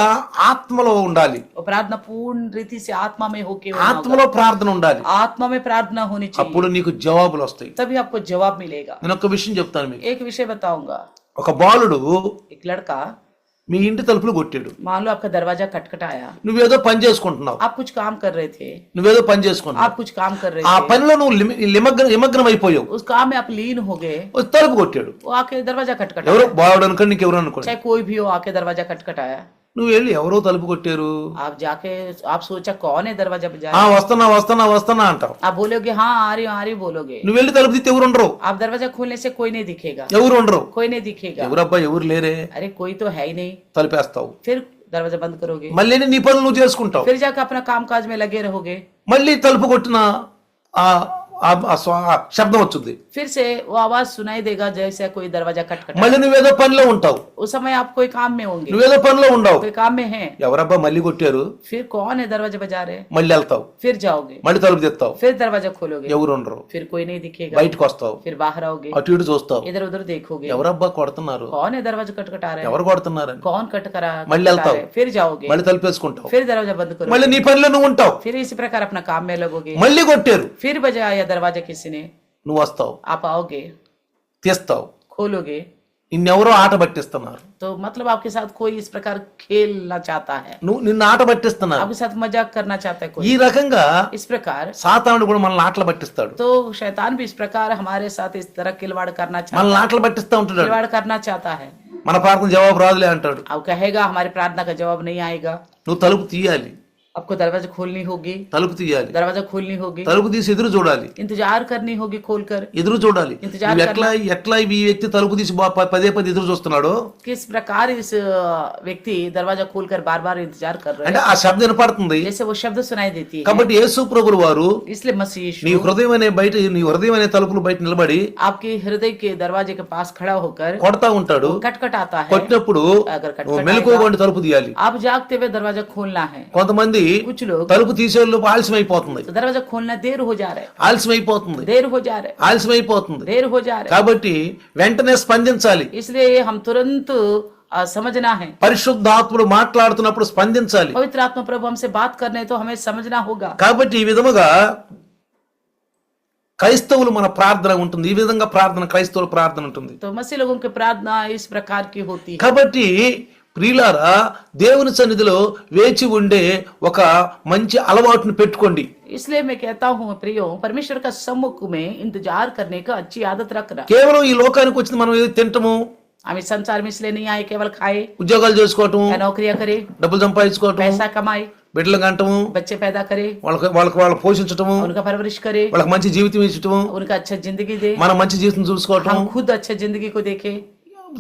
ఆత్మలో ఉండాలి. वो प्रार्थना पूर्ण रीति से आत्मा में होके होना होगा। ఆత్మలో ప్రార్థన ఉండాలి. आत्मा में प्रार्थना होनी चाहिए, అప్పుడు నీకు జవాబులు వస్తాయి. तभी आपको जवाब मिलेगा। నేను ఒక విషయం చెప్తాను మీకు. एक विषय बताऊंगा। ఒక బాలుడు एक लड़का, మీ ఇంటి తలుపులు కొట్టాడు, मान लो आपका दरवाजा खटखटाया, నువ్వేదో పని చేసుకుంటున్నావు, आप कुछ काम कर रहे थे, నువ్వేదో పని చేసుకున్నావు, आप कुछ काम कर रहे ఆ थे, పనిలో నువ్వు నిమగ్నం అయిపోయావు, उस काम में आप लीन हो गए, వచ్చి తలుపు కొట్టాడు. वो आके दरवाजा खटखटाया, ఎవరో బాలుడు అనుకోండి, నీకెవరు అనుకోండి, चाहे कोई भी हो, आके दरवाजा खटखटाया, నువ్వు వెళ్ళి ఎవరో తలుపు కొట్టారు, आप जाके आप सोचा कौन है दरवाजा बजा ఆ रहा है? వస్తున్నా వస్తున్నా వస్తున్నా అంటావు. आप बोलोगे हाँ आ रही बोलोगे। నువ్వు వెళ్ళి తలుపు తీస్తే ఎవరు ఉండరు, आप दरवाजा खोलने से कोई नहीं दिखेगा, ఎవరు ఉండరు, कोई नहीं दिखेगा, ఎవరబ్బా ఎవరు లేరే, अरे कोई तो है ही नहीं, తలుపేస్తావు. फिर दरवाजा बंद करोगे, మళ్ళీ నీ పనులు నువ్వు చేసుకుంటావు. फिर जाकर अपना काम काज में लगे रहोगे, మళ్ళీ తలుపు కొట్టిన ఆ శబ్దం వచ్చింది, फिर से वो आवाज सुनाई देगा जैसे कोई दरवाजा खटखटा। మళ్ళీ నువ్వేదో పనిలో ఉంటావు, उस समय आप कोई काम में होंगे, నువ్వేదో పనిలో ఉండవు, कोई काम में है, ఎవరబ్బా మళ్ళీ కొట్టారు, फिर कौन है दरवाजा बजा रहे, మళ్ళీ వెళ్తావు, फिर जाओगे, మళ్ళీ తలుపు తెస్తావు, फिर दरवाजा खोलोगे, ఎవరు ఉండరు, फिर कोई नहीं दिखेगा, బయటకు వస్తావు, फिर बाहर आओगे, అటు ఇటు చూస్తావు, इधर उधर देखोगे, ఎవరబ్బా కొడుతున్నారు, कौन है दरवाजा खटखटा रहे, ఎవరు కొడుతున్నారని, कौन खटखटा మళ్ళీ వెళ్తావు, फिर जाओगे, మళ్ళీ తలుపు వేసుకుంటావు, फिर दरवाजा बंद करोगे, మళ్ళీ నీ పనిలో నువ్వు ఉంటావు, फिर इसी प्रकार अपना काम में लगोगे, మళ్ళీ కొట్టారు, फिर बजाया दरवाजा किसी ने, నువ్వు వస్తావు, आप आओगे, తీస్తావు, खोलोगे, నిన్నెవరో ఆట పట్టిస్తున్నారు, तो मतलब आपके साथ कोई इस प्रकार खेलना चाहता है, నువ్వు నిన్ను ఆట పట్టిస్తున్నారు. आपके साथ मजाक करना चाहता है ఈ कोई, రకంగా इस प्रकार సాతానుడు కూడా మనల్ని ఆటలు పట్టిస్తాడు, तो शैतान भी इस प्रकार हमारे साथ इस तरह खिलवाड़ करना चाहता మనల్ని है, ఆటలు పట్టిస్తూ ఉంటాడు. खिलवाड़ करना चाहता है। మన ప్రార్థన జవాబు రాదులే అంటాడు. अब कहेगा हमारी प्रार्थना का जवाब नहीं आएगा, నువ్వు తలుపు తీయాలి, आपको दरवाजा खोलनी होगी, తలుపు తీయాలి, दरवाजा खोलनी होगी, తలుపు తీసి ఎదురు చూడాలి, इंतजार करनी होगी खोलकर, ఎదురు చూడాలి. ఇంతజార్ నువ్వు ఎట్లా ఈ వ్యక్తి తలుపు తీసి పదే పదే ఎదురు చూస్తున్నాడో, किस प्रकार इस व्यक्ति दरवाजा खोलकर बार बार इंतजार कर रहे అంటే हैं, ఆ శబ్దం వినపడుతుంది. जैसे वो शब्द सुनाई देती है। కాబట్టి యేసు ప్రభుల వారు इसलिए मसीह నీ यीशु హృదయం అనే తలుపులు బయట నిలబడి आपके हृदय के दरवाजे के पास खड़ा होकर కొడతా ఉంటాడు. खटखटाता है, కొట్టినప్పుడు अगर నువ్వు खटखटाएगा మెలకువగా తలుపు తీయాలి. आप जागते हुए दरवाजा खोलना है। కొంతమంది कुछ लोग తలుపు తీసేలోపు ఆలస్యం అయిపోతుంది, तो दरवाजा खोलना देर हो जा रहा है, ఆలస్యం అయిపోతుంది, देर हो जा रहा है, ఆలస్యం అయిపోతుంది. देर हो जा रहा కాబట్టి వెంటనే స్పందించాలి. है, इसलिए हम तुरंत समझना है। పరిశుద్ధాత్ముడు మాట్లాడుతున్నప్పుడు స్పందించాలి. पवित्र आत्मा प्रभु हमसे बात करने तो हमें समझना होगा। కాబట్టి ఈ విధముగా క్రైస్తవులు మన ప్రార్థన ఉంటుంది, ఈ విధంగా ప్రార్థన క్రైస్తవుల ప్రార్థన ఉంటుంది. तो मसीह लोगों की प्रार्थना इस प्रकार की होती है। కాబట్టి ప్రియులారా, దేవుని సన్నిధిలో వేచి ఉండే ఒక మంచి అలవాటును పెట్టుకోండి. इसलिए मैं कहता हूँ प्रियो, परमेश्वर का सम्मुख में इंतजार करने का अच्छी आदत रखना। కేవలం ఈ లోకానికి వచ్చింది మనం ఏదో తింటము, हम इस संसार में इसलिए नहीं आए केवल खाए ఉద్యోగాలు చేసుకోవటం, या नौकरियां करे, డబ్బులు సంపాదించుకోవటం, पैसा कमाए, బిడ్డలు కంటము, बच्चे पैदा करे, వాళ్ళకి పోషించటము, उनका परवरिश करे, వాళ్ళకి మంచి జీవితం ఇచ్చటము, उनका अच्छा जिंदगी दे, మనం మంచి జీవితం చూసుకోవటం, हम खुद अच्छे जिंदगी को देखे,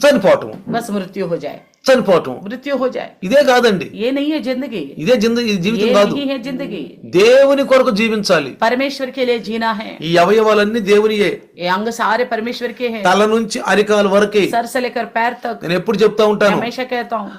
చనిపోవటం, बस मृत्यु हो जाए, చనిపోవటం. मृत्यु हो जाए. ఇదే కాదండి, ये नहीं है जिंदगी, ఇదే జీవితం ये కాదు. नहीं है जिंदगी. దేవుని కొరకు జీవించాలి. परमेश्वर के लिए जीना है. ఈ అవయవాలన్నీ దేవునియే. ये अंग सारे परमेश्वर के हैं, తల నుంచి అరికాలు వరకే. सर से लेकर पैर तक. నేను ఎప్పుడు చెప్తా ఉంటాను, हमेशा कहता हूँ,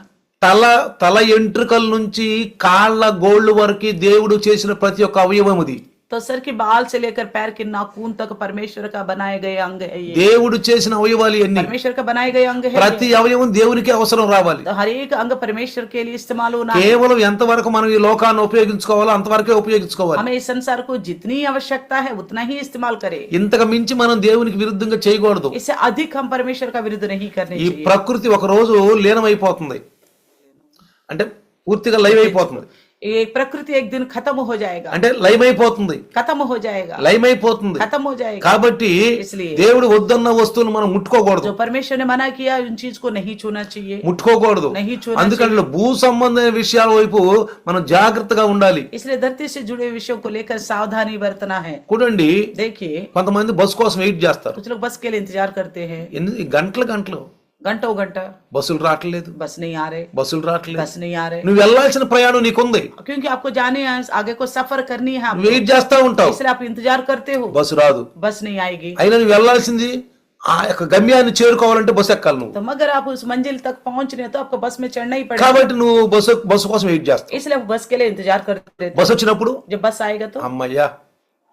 తల ఎంట్రుకల నుంచి కాళ్ళ గోళ్ళు వరకు దేవుడు చేసిన ప్రతి ఒక్క అవయవం ఇది. तो सर के बाल से लेकर पैर के नाखून तक परमेश्वर का बनाए गए अंग है. ये దేవుడు చేసిన అవయవాలు ఎన్ని, परमेश्वर का बनाए गए अंग है. ప్రతి అవయవం దేవునికి అవసరం రావాలి. तो हर एक अंग परमेश्वर के लिए इस्तेमाल होना है. కేవలం ఎంతవరకు మనం ఈ లోకాన్ని ఉపయోగించుకోవాలో అంతవరకే ఉపయోగించుకోవాలి. हमें इस संसार को जितनी आवश्यकता है उतना ही इस्तेमाल करें. ఇంతకు మించి మనం దేవునికి విరుద్ధంగా చేయకూడదు. इससे अधिक हम परमेश्वर का विरुद्ध नहीं करने ఈ चाहिए. ప్రకృతి ఒక రోజు లీనమైపోతుంది, అంటే పూర్తిగా లైవ్ అయిపోతుంది. ये प्रकृति एक दिन खत्म हो जाएगा, అంటే లైవ్ అయిపోతుంది, खत्म हो जाएगा, లైవ్ అయిపోతుంది. खत्म हो जाएगा. కాబట్టి इसलिए దేవుడు వద్దన్న వస్తువును మనం ముట్టుకోకూడదు, जो परमेश्वर ने मना किया उन चीज को नहीं छूना चाहिए, ముట్టుకోకూడదు. नहीं छूना అందుకని భూ సంబంధమైన విషయాల వైపు మనం జాగ్రత్తగా ఉండాలి. चाहिए. इसलिए धरती से जुड़े विषयों को लेकर सावधानी बरतना है. చూడండి, देखिए, కొంతమంది బస్సు కోసం వెయిట్ చేస్తారు. कुछ लोग बस के लिए इंतजार करते हैं, గంటలు घंटों घंटा బస్సులు రావట్లేదు, बस नहीं आ रहे, బస్సులు రావట్లేదు. बस नहीं आ रहे, నువ్వు వెళ్ళాల్సిన ప్రయాణం నీకుంది, क्योंकि आपको जाने हैं, आगे को सफर करनी है आपको. వెయిట్ చేస్తా ఉంటావు, इसलिए आप इंतजार करते हो, బస్సు రాదు. बस नहीं आएगी. అయినా నువ్వు వెళ్ళాల్సింది ఆ యొక్క గమ్యాన్ని చేరుకోవాలంటే బస్సు ఎక్కాలి నువ్వు. तो मगर आप उस मंजिल तक पहुंच रहे हैं तो आपको बस में चढ़ना ही पड़ेगा. కాబట్టి నువ్వు బస్సు కోసం వెయిట్ చేస్తావు. इसलिए आप बस के लिए इंतजार करते रहते బస్సు వచ్చినప్పుడు हैं. जब बस आएगा तो అమ్మయ్యా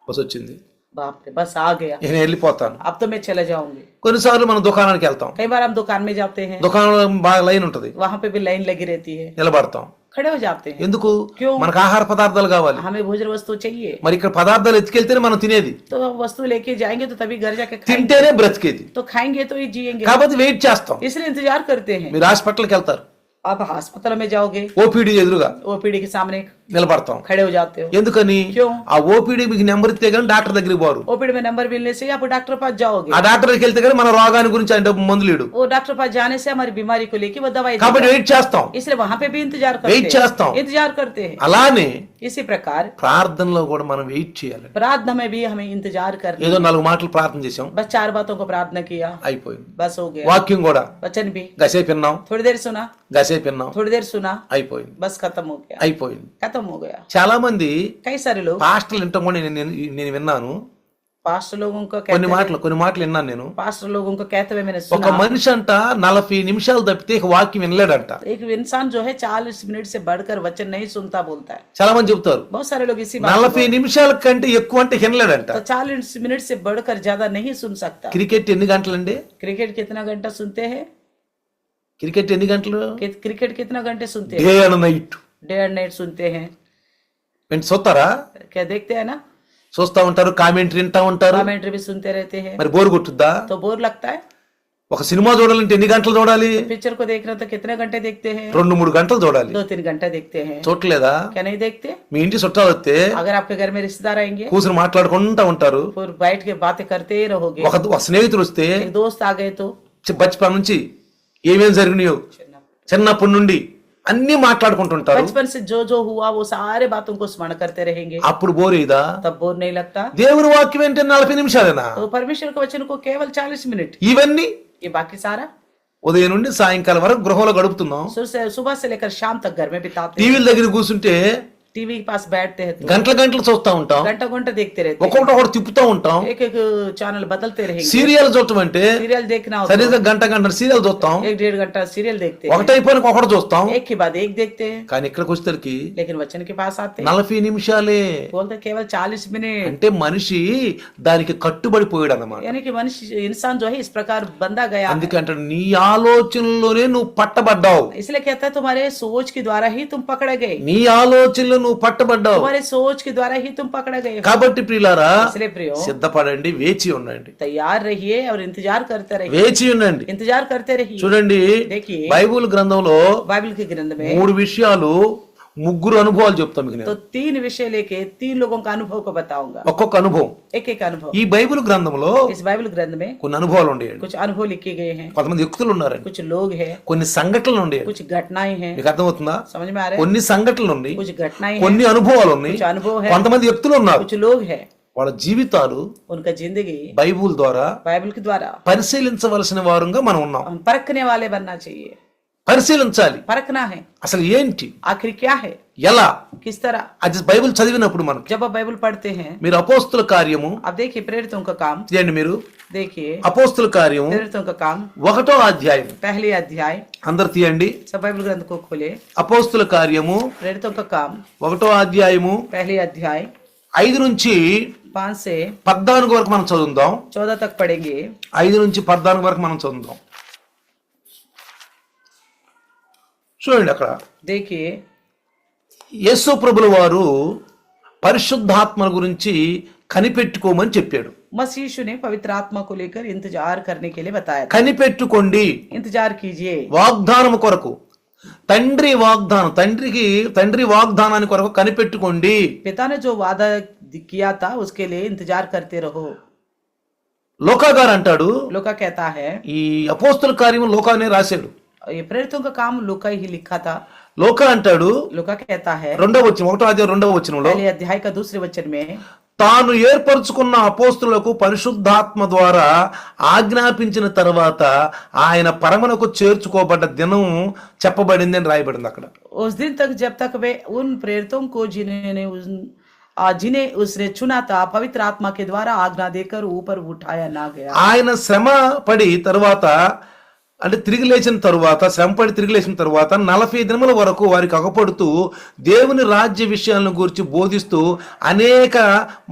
బస్సు వచ్చింది, बाप रे बस आ गया, నేను వెళ్ళిపోతాను. अब तो मैं चले जाऊंगी. కొన్నిసార్లు మనం దుకాణానికి వెళ్తాం, कई बार हम दुकान में जाते हैं, దుకాణంలో బాగా లైన్ ఉంటది, वहां पे भी लाइन लगी रहती है, నిలబడతాం. खड़े हो जाते हैं. ఎందుకు? क्यों? మనకు ఆహార పదార్థాలు కావాలి. हमें भोजन वस्तु चाहिए, మరి ఇక్కడ పదార్థాలు ఎత్తుకెళ్తేనే మనం తినేది, तो वस्तु लेके जाएंगे तो तभी घर जाके खाएंगे, తింటేనే బ్రతికేది. तो खाएंगे तो ही जिएंगे. కాబట్టి వెయిట్ చేస్తాం. इसलिए इंतजार करते हैं. మీరు హాస్పిటల్కి వెళ్తారు, आप अस्पताल में जाओगे, ఓపీడీ ఎదురుగా ओपीडी के सामने నిలబడతాం. खड़े हो जाते हो. ఎందుకని? क्यों? ఆ ఓపీడీ మీకు నెంబర్ ఇస్తే కానీ డాక్టర్ దగ్గరికి పోరు. ओपीडी में नंबर मिलने से आप डॉक्टर पास जाओगे, ఆ డాక్టర్ దగ్గరికి వెళ్తే కానీ మన రోగాన్ని గురించి ఆయన మందులు ఇడు. वो डॉक्टर पास जाने से हमारी बीमारी को लेके वो दवाई కాబట్టి देगा. వెయిట్ చేస్తాం, इसलिए वहां पे भी इंतजार వెయిట్ करते చేస్తాం. हैं, इंतजार करते हैं. అలానే इसी प्रकार ప్రార్థనలో కూడా మనం వెయిట్ చేయాలి. प्रार्थना में भी हमें इंतजार करना. ఏదో 4 మాటలు ప్రార్థన చేసాం, बस 4 बातों को प्रार्थना किया, అయిపోయింది. बस हो गया. వాక్యం కూడా वचन भी గసేపు విన్నాం, थोड़ी देर सुना, గసేపు విన్నాం, थोड़ी देर सुना, అయిపోయింది, बस खत्म हो गया, అయిపోయింది. खत्म हो गया. చాలా మంది कई सारे लोग పాస్టర్లు వింటాం కూడా నేను విన్నాను. पास्टर लोगों को కొన్ని कहते మాటలు విన్నాను నేను. पास्टर लोगों को कहते हुए मैंने ఒక सुना, మనిషి అంట 40 నిమిషాలు తప్పితే ఇక వాక్యం వినలేడంట. एक इंसान जो है 40 मिनट से बढ़कर वचन नहीं सुनता बोलता है. చాలా మంది చెప్తారు बहुत सारे लोग इसी बात को 40 నిమిషాల కంటే ఎక్కువ అంటే వినలేడంట. तो 40 मिनट से बढ़कर ज्यादा नहीं सुन सकता. క్రికెట్ ఎన్ని గంటలండి? क्रिकेट कितना घंटा सुनते हैं? క్రికెట్ ఎన్ని గంటలు? क्रिकेट कितना घंटे सुनते हैं? Day and night. Day and night सुनते हैं. చూస్తారా? क्या देखते हैं ना, చూస్తా ఉంటారు, కామెంటరీ వింటా ఉంటారు. कमेंट्री भी सुनते रहते हैं. మరి బోర్ కొట్టుద్దా? तो बोर लगता है. ఒక సినిమా చూడాలంటే ఎన్ని గంటలు చూడాలి? पिक्चर को देखना तो कितने घंटे देखते हैं? 2-3 గంటలు చూడాలి. 2-3 घंटा देखते हैं. చూడలేదా? क्या नहीं देखते? మీ ఇంటి చుట్టాలు వస్తే अगर आपके घर में रिश्तेदार आएंगे కూర్చుని మాట్లాడుకుంటా ఉంటారు. फिर बैठ के बातें करते ही रहोगे. ఒక స్నేహితుడు వస్తే एक दोस्त आ गए तो బచ్పన్ నుంచి ఏమేం జరిగినాయో చిన్నప్పటి నుండి అన్ని మాట్లాడుకుంటుంటారు. बचपन से जो जो हुआ वो सारे बातों को स्मरण करते रहेंगे. అప్పుడు బోర్ అయ్యిదా? तब बोर नहीं लगता. దేవుని వాక్యం అంటే 40 నిమిషాలేనా? तो परमेश्वर के वचन को केवल 40 मिनट, ఇవన్నీ ये बाकी सारा ఉదయం నుండి సాయంకాలం వరకు గృహంలో గడుపుతున్నాం. सुबह से लेकर शाम तक घर में बिताते हैं. టీవీల దగ్గర కూర్చుంటే टीवी के पास बैठते हैं तो గంటలు చూస్తా ఉంటాం. घंटा घंटा देखते रहते हैं. ఒక్కొక్కటి తిప్పుతూ ఉంటాం. एक एक चैनल बदलते रहेंगे. సీరియల్ చూడటం అంటే सीरियल देखना होता సరిగ్గా గంట సీరియల్ చూస్తాం. है, 1-1.5 घंटा सीरियल देखते हैं. ఒకటైపోయిన ఒకటి చూస్తాం. एक के बाद एक देखते हैं. కానీ ఇక్కడికి వచ్చేసరికి लेकिन वचन के पास आते हैं 40 నిమిషాలే. बोलते केवल 40 मिनट. అంటే మనిషి దానికి కట్టుబడిపోయాడు అన్నమాట. यानी कि मनुष्य इंसान जो है इस प्रकार बंधा गया है. అందుకంటే నీ ఆలోచనలోనే నువ్వు పట్టబడ్డావు. इसलिए कहता है तुम्हारे सोच के द्वारा ही तुम पकड़े गए. నీ ఆలోచనలో నువ్వు పట్టబడ్డావు. तुम्हारे सोच के द्वारा ही तुम पकड़े गए. కాబట్టి ప్రియులారా इसलिए प्रियो సిద్ధపడండి, వేచి ఉండండి. तैयार रहिए और इंतजार करते रहिए. వేచి ఉండండి. इंतजार करते रहिए. చూడండి, देखिए బైబిల్ గ్రంథంలో बाइबल के ग्रंथ में 3 విషయాలు, 3 అనుభవాలు చెప్తాం మీకు నేను. तो 3 विषय लेके 3 लोगों का अनुभव को बताऊंगा. ఒక్కొక్క అనుభవం. एक एक अनुभव. ఈ బైబిల్ గ్రంథంలో इस बाइबल ग्रंथ में కొన్ని అనుభవాలు ఉండేయండి. कुछ अनुभव लिखे गए हैं, కొంతమంది వ్యక్తులు ఉన్నారండి, कुछ लोग हैं, కొన్ని సంఘటనలు ఉండేవి. कुछ घटनाएं हैं. మీకు అర్థమవుతుందా? समझ में आ रहा है? కొన్ని సంఘటనలు ఉన్నాయి, कुछ घटनाएं हैं, కొన్ని అనుభవాలు ఉన్నాయి, कुछ अनुभव है, కొంతమంది వ్యక్తులు ఉన్నారు. कुछ लोग हैं. వాళ్ళ జీవితాలు उनका जिंदगी బైబిల్ ద్వారా बाइबल के द्वारा పరిశీలించవలసిన వారుగా మనం ఉన్నాం. हम परखने वाले बनना चाहिए. పరిశీలించాలి. परखना है అసలు ఏంటి, आखिर क्या है, ఎలా, किस तरह। అది బైబిల్ చదివినప్పుడు మనకి जब आप बाइबल पढ़ते हैं, మీరు అపోస్తుల కార్యము अब देखिए प्रेरितों का काम, చేయండి. మీరు देखिए అపోస్తుల కార్యము प्रेरितों का काम 1వ అధ్యాయం पहले अध्याय, అందరు తీయండి. सब बाइबल ग्रंथ को खोले। అపోస్తుల కార్యము प्रेरितों का काम 1వ అధ్యాయము पहले अध्याय 5 నుంచి 5 से 14 వరకు మనం చదువుదాం. 14 तक पढ़ेंगे। 5 నుంచి 14 వరకు మనం చదువుదాం. చూడండి, అక్కడ देखिए యేసు ప్రభుల వారు పరిశుద్ధాత్మ గురించి కనిపెట్టుకోమని చెప్పాడు. मसीह यीशु ने पवित्र आत्मा को लेकर इंतजार करने के लिए बताया था। కనిపెట్టుకోండి, इंतजार कीजिए। వాగ్దానం కొరకు, తండ్రి వాగ్దానం, తండ్రి వాగ్దానాన్ని కొరకు కనిపెట్టుకోండి. पिता ने जो वादा किया था उसके लिए इंतजार करते रहो। లోకా గారు అంటాడు, लूका कहता है, ఈ అపోస్తుల కార్యము లోకానే రాశాడు. ये प्रेरितों का काम लूका ही लिखा था। లోకా అంటాడు लूका कहता है 2వ వచనం, 1వ అధ్యాయం 2వ వచనంలో, पहले अध्याय का दूसरे वचन में, తాను ఏర్పరచుకున్న అపోస్తులకు పరిశుద్ధాత్మ ద్వారా ఆజ్ఞాపించిన తర్వాత ఆయన పరమునకు చేర్చుకోబడ్డ దినం చెప్పబడింది అని రాయబడింది అక్కడ. उस दिन तक जब तक वे उन प्रेरितों को जिन्हें उसने चुना था पवित्र आत्मा के द्वारा आज्ञा देकर ऊपर उठाया ना गया। ఆయన శ్రమ పడి తర్వాత, అంటే తిరిగి లేచిన తరువాత, శ్రమపడి తిరిగి లేచిన తరువాత 40 దినముల వరకు వారికి అగపడుతూ దేవుని రాజ్య విషయాలను గురించి బోధిస్తూ అనేక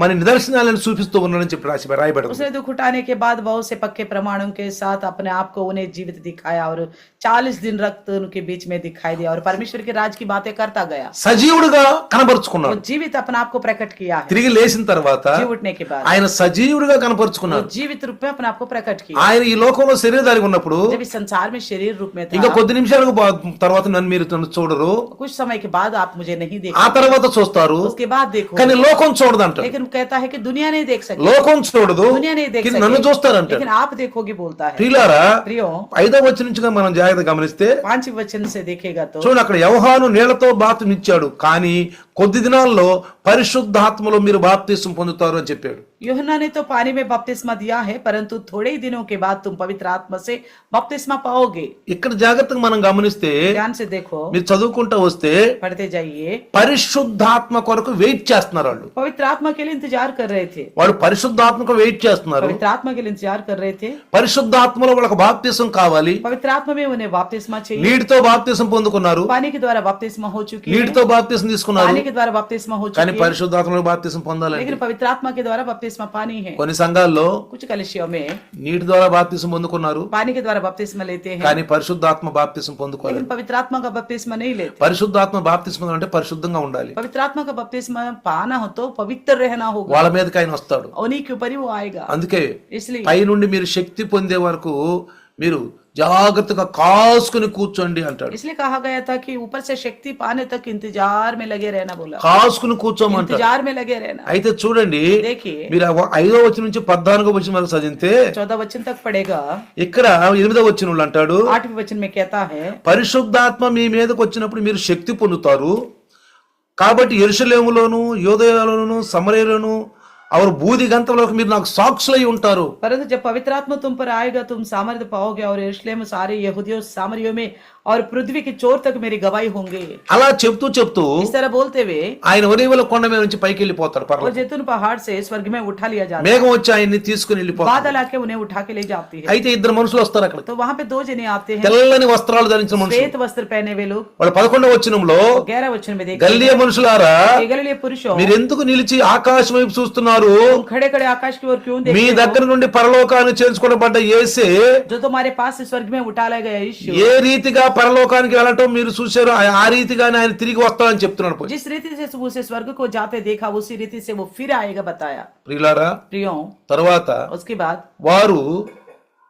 మన నిదర్శనాలను చూపిస్తూ ఉన్నాడని చెప్పి రాయబడింది. उसने दुख उठाने के बाद बहुत से पक्के प्रमाणों के साथ अपने आप को उन्हें जीवित दिखाया और 40 दिन रक्त उनके बीच में दिखाई दिया और परमेश्वर के राज की बातें करता गया। సజీవుడుగా वो కనబరుచుకున్నాడు. जीवित अपने आप को प्रकट किया है। తిరిగి లేచిన తర్వాత जी उठने के बाद ఆయన సజీవుడుగా वो కనపరుచుకున్నాడు. जीवित रूप में अपने आप को प्रकट किया। ఆయన ఈ లోకంలో శరీరధారిగా ఉన్నప్పుడు जब इस संसार में शरीर रूप में ఇంకా था, కొద్ది నిమిషాలకు తర్వాత మీరు నన్ను చూడరు, कुछ समय के बाद आप मुझे नहीं ఆ देखो, తర్వాత చూస్తారు, उसके बाद देखो। కానీ లోకం చూడదంట. लेकिन वो कहता है कि दुनिया नहीं देख सकती, లోకం చూడదు, दुनिया नहीं देख కానీ నన్ను सकती, చూస్తారంట. लेकिन आप देखोगे बोलता है। ప్రియులారా, प्रियो 5వ వచనం నుంచి మనం జాగ్రత్తగా గమనిస్తే 5 वचन से देखेगा तो చూడండి, అక్కడ యోహాను నీళ్లతో బాప్తిసం ఇచ్చాడు, కానీ కొద్ది దినాల్లో పరిశుద్ధాత్మలో మీరు బాప్తిసం పొందుతారు అని చెప్పాడు. यूहन्ना ने तो पानी में बपतिस्मा दिया है, परंतु थोड़े ही दिनों के बाद तुम पवित्र आत्मा से बपतिस्मा पाओगे। ఇక్కడ జాగ్రత్తగా మనం గమనిస్తే, ध्यान से देखो, మీరు చదువుకుంటూ వస్తే पढ़ते जाइए। పరిశుద్ధాత్మ కొరకు వెయిట్ చేస్తున్నారు వాళ్ళు. पवित्र आत्मा के लिए इंतजार कर रहे थे, వాళ్ళు పరిశుద్ధాత్మకు వెయిట్ చేస్తున్నారు. पवित्र आत्मा के लिए इंतजार कर रहे थे। పరిశుద్ధాత్మలో వాళ్ళకి బాప్తిసం కావాలి. पवित्र आत्मा में उन्हें बपतिस्मा चाहिए। నీటితో బాప్తిసం పొందుకున్నారు, पानी के द्वारा बपतिस्मा हो चुकी है, నీటితో బాప్తిసం తీసుకున్నారు, पानी के द्वारा बपतिस्मा हो కానీ चुकी है, పరిశుద్ధాత్మలో బాప్తిసం పొందాలండి. लेकिन पवित्र आत्मा के द्वारा बपतिस्मा पानी है। కొన్ని సంఘాల్లో कुछ कलिसियों में నీటి ద్వారా బాప్తిసం పొందుకున్నారు, पानी के द्वारा बपतिस्मा लेते हैं, కానీ పరిశుద్ధాత్మ బాప్తిసం పొందుకోలేదు. लेकिन पवित्र आत्मा का बपतिस्मा नहीं लेते। పరిశుద్ధాత్మ బాప్తిసం అంటే పరిశుద్ధంగా ఉండాలి. पवित्र आत्मा का बपतिस्मा पाना हो तो पवित्र रहना होगा, వాళ్ళ మీదకి ఆయన వస్తాడు. उन्हीं के ऊपर ही वो आएगा। అందుకే इसलिए పై నుండి మీరు శక్తి పొందే వరకు మీరు జాగ్రత్తగా కాసుకుని కూర్చోండి అంటాడు. इसलिए कहा गया था कि ऊपर से शक्ति पाने तक इंतजार में लगे रहना, बोला కాసుకుని కూర్చోమంటాడు. इंतजार में लगे रहना। అయితే చూడండి, देखिए మీరు 5వ వచనం నుంచి 14వ వచనం వరకు చదివితే 14 वचन तक पढ़ेगा। ఇక్కడ 8వ వచనంలో అంటాడు, 8वें वचन में कहता है, పరిశుద్ధాత్మ మీ మీదకి వచ్చినప్పుడు మీరు శక్తి పొందుతారు, కాబట్టి యెరూషలేములోను యూదయలోను సమరయలోను और బూది గంతలకు మీరు నాకు సాక్షులై ఉంటారు. परंतु जब पवित्र आत्मा तुम पर आएगा तुम सामर्थ्य पाओगे और यरूशलेम सारे यहूदियों सामरियों में और पृथ्वी की चोर तक मेरी गवाही होंगे। అలా చెప్తూ చెప్తూ इस तरह बोलते हुए ఆయన ఒలీవల కొండ మీద నుంచి పైకి వెళ్ళిపోతారు. और పర్వతం जैतून पहाड़ से स्वर्ग में उठा लिया जाता है, మేఘం వచ్చి ఆయన్ని తీసుకుని వెళ్ళిపోతారు. बादल आके उन्हें उठा के ले जाती है। అయితే ఇద్దరు మనుషులు వస్తారు అక్కడ, तो वहां पे 2 जने आते हैं, తెల్లని వస్త్రాలు ధరించిన మనుషులు. श्वेत वस्त्र पहने हुए लोग। వాళ్ళు 11వ వచనంలో, 11 वचन में देखिए, గల్లియ మనుషులారా गलीले पुरुषों మీరు ఎందుకు నిలిచి ఆకాశం వైపు చూస్తున్నారు? तुम खड़े खड़े आकाश की ओर क्यों మీ देखते हो? దగ్గర నుండి పరలోకానికి చేర్చుకోబడ్డ యేసే जो तुम्हारे पास से स्वर्ग में उठा लाया गया यीशु, ఏ రీతిగా పరలోకానికి వెళ్ళటం మీరు చూశారో ఆ రీతిగానే ఆయన తిరిగి వస్తాడని చెప్తున్నాడు. పోయి जिस रीति से उसे स्वर्ग को जाते देखा उसी रीति से वो फिर आएगा, बताया। ప్రియులారా, प्रियों తర్వాత उसके बाद వారు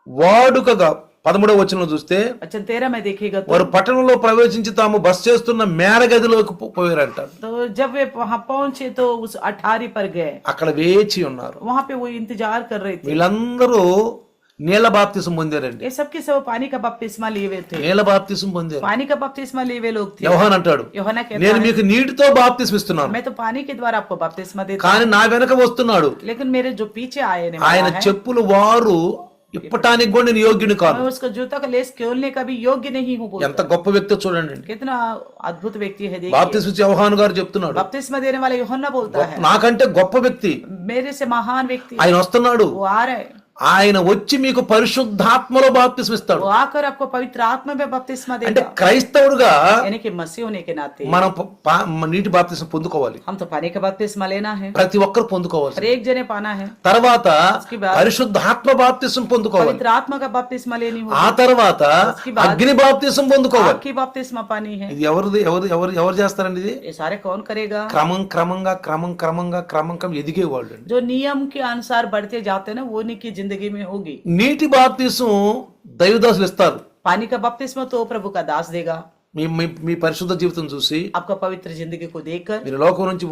వాడుకగా 13వ వచనంలో చూస్తే, वचन 13 में देखिएगा వారు పట్టణంలో ప్రవేశించి తాము బస చేస్తున్న మేడగదిలోకి పోయారంట. तो जब वे वहां पहुंचे तो उस अठारी पर गए, అక్కడ వేచి ఉన్నారు. वहां पे वो इंतजार कर रहे थे। వీళ్ళందరూ నీళ్ళ బాప్తిసం పొందారండి. ये सबके सब पानी का बपतिस्मा लिए हुए थे, నీళ్ళ బాప్తిసం పొందారు. पानी का बपतिस्मा लिए हुए लोग थे। యోహాన్ అంటాడు, यूहन्ना कहता నేను है, మీకు నీటితో బాప్తిసం ఇస్తున్నాను, मैं तो पानी के द्वारा आपको बपतिस्मा देता కానీ నా వెనక వస్తున్నాడు, हूं, लेकिन मेरे जो पीछे आए ने ఆయన बोला है, చెప్పులు వారు ఇప్పటానికి కూడా నేను యోగ్యుని కాను. मैं उसको जूता का लेस खोलने का भी योग्य नहीं हूँ बोलता। ఎంత గొప్ప వ్యక్తి చూడండి. कितना अद्भुत व्यक्ति है देखिए। బాప్తిస్మ ఇచ్చే యోహాను గారు చెప్తున్నాడు, बपतिस्मा देने वाला यूहन्ना बोलता है నాకంటే గొప్ప వ్యక్తి मेरे से महान व्यक्ति ఆయన వస్తున్నాడు, वो आ रहे हैं, ఆయన వచ్చి మీకు పరిశుద్ధాత్మలో బాప్తిస్మ ఇస్తాడు. वो आकर आपको पवित्र आत्मा में बपतिस्मा అంటే देगा। క్రైస్తవుడుగా यानी कि मसीह होने के नाते మనం నీటి బాప్తిస్మ పొందుకోవాలి. हम तो पानी का बपतिस्मा लेना है, ప్రతి ఒక్కరు పొందుకోవాలి. हर एक जने पाना है। తర్వాత उसके बाद పరిశుద్ధాత్మ బాప్తిస్మ పొందుకోవాలి. पवित्र आत्मा का बपतिस्मा लेनी ఆ होगी। తర్వాత उसके बाद అగ్ని బాప్తిస్మ పొందుకోవాలి. आग की बपतिस्मा पानी है। ఇది ఎవరు చేస్తారండి? ఇది ये सारे कौन करेगा? క్రమంగా ఎదిగేవాళ్ళు. जो नियम के अनुसार बढ़ते जाते हैं ना, वो उनकी जिंदगी में होगी। నీటి బాప్తిస్మ దైవదాసులు ఇస్తారు. पानी का बपतिस्मा तो प्रभु का दास देगा। మీ పరిశుద్ధ జీవితం చూసి आपका पवित्र जिंदगी को देखकर మీరు లోకం నుంచి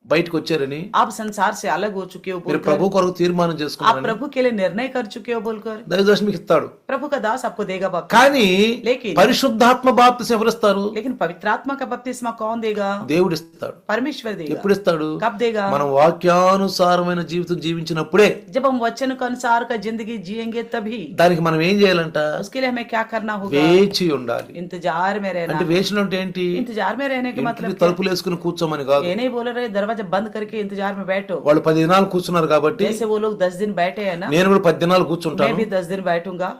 బయటకు వచ్చారని, आप संसार से अलग हो चुके हो మీరు बोलकर, ప్రభు కొరకు తీర్మానం आप చేసుకున్నారని प्रभु के लिए निर्णय कर चुके हो बोलकर దైవదాసు మీకు ఇస్తాడు. प्रभु का दास आपको देगा बपतिस्मा। కానీ लेकिन పరిశుద్ధాత్మ బాప్తిస్మ ఎవరిస్తారు? लेकिन पवित्र आत्मा का बपतिस्मा कौन देगा? దేవుడు ఇస్తాడు. परमेश्वर देगा। ఎప్పుడు ఇస్తాడు? कब देगा? మనం వాక్యానుసారమైన జీవితం జీవించినప్పుడే. जब हम वचन के अनुसार का जिंदगी जिएंगे तभी। దానికి మనం ఏం చేయాలంట? उसके लिए हमें क्या करना होगा? వేచి ఉండాలి. इंतजार में रहना। అంటే వేచిన అంటే ఏంటి? इंतजार में रहने के मतलब ఇంటికి తలుపులు వేసుకుని కూర్చోమని కాదు. ये नहीं बोल रहे दरवाजा बंद करके इंतजार में बैठो। వాళ్ళు 10 దినాలు కూర్చున్నారు కాబట్టి जैसे वो लोग 10 दिन बैठे हैं ना, నేను కూడా 10 దినాలు मैं కూర్చుంటాను भी 10 दिन बैठूंगा,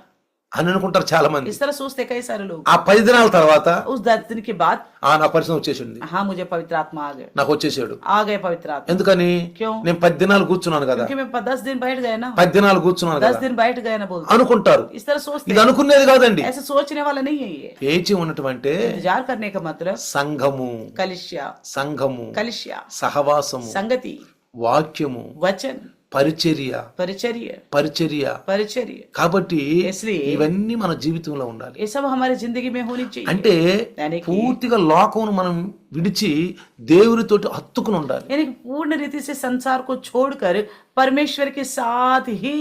అని అనుకుంటారు చాలా మంది. इस तरह सोचते कई सारे लोग। ఆ 10 దినాల తర్వాత उस 10 दिन के बाद నా పరిచయం వచ్చేసింది, हाँ मुझे पवित्र आत्मा आ गए, నాకు వచ్చేసాడు. आ गए पवित्र आत्मा। ఎందుకని? क्यों? నేను 10 దినాలు కూర్చున్నాను కదా, क्योंकि मैं 10 दिन बैठ गए ना, 10 దినాలు కూర్చున్నాను 10 కదా दिन बैठ गए ना बोलते అనుకుంటారు. इस तरह सोचते ఇది అనుకునేది కాదండి. ऐसा सोचने वाला नहीं है ये। వేచి ఉన్నటువంటి इंतजार करने का मतलब సంఘము, कलिसिया సహవాసము, संगति, వాక్యము, वचन, పరిచర్య. परिचर्य। కాబట్టి इसलिए ఇవన్నీ మన జీవితంలో ఉండాలి. ये सब हमारी जिंदगी में होनी चाहिए। అంటే यानी कि పూర్తిగా లోకమును మనం విడిచి దేవునితోటి హత్తుకుని ఉండాలి. यानी कि पूर्ण रीति से संसार को छोड़कर परमेश्वर के साथ ही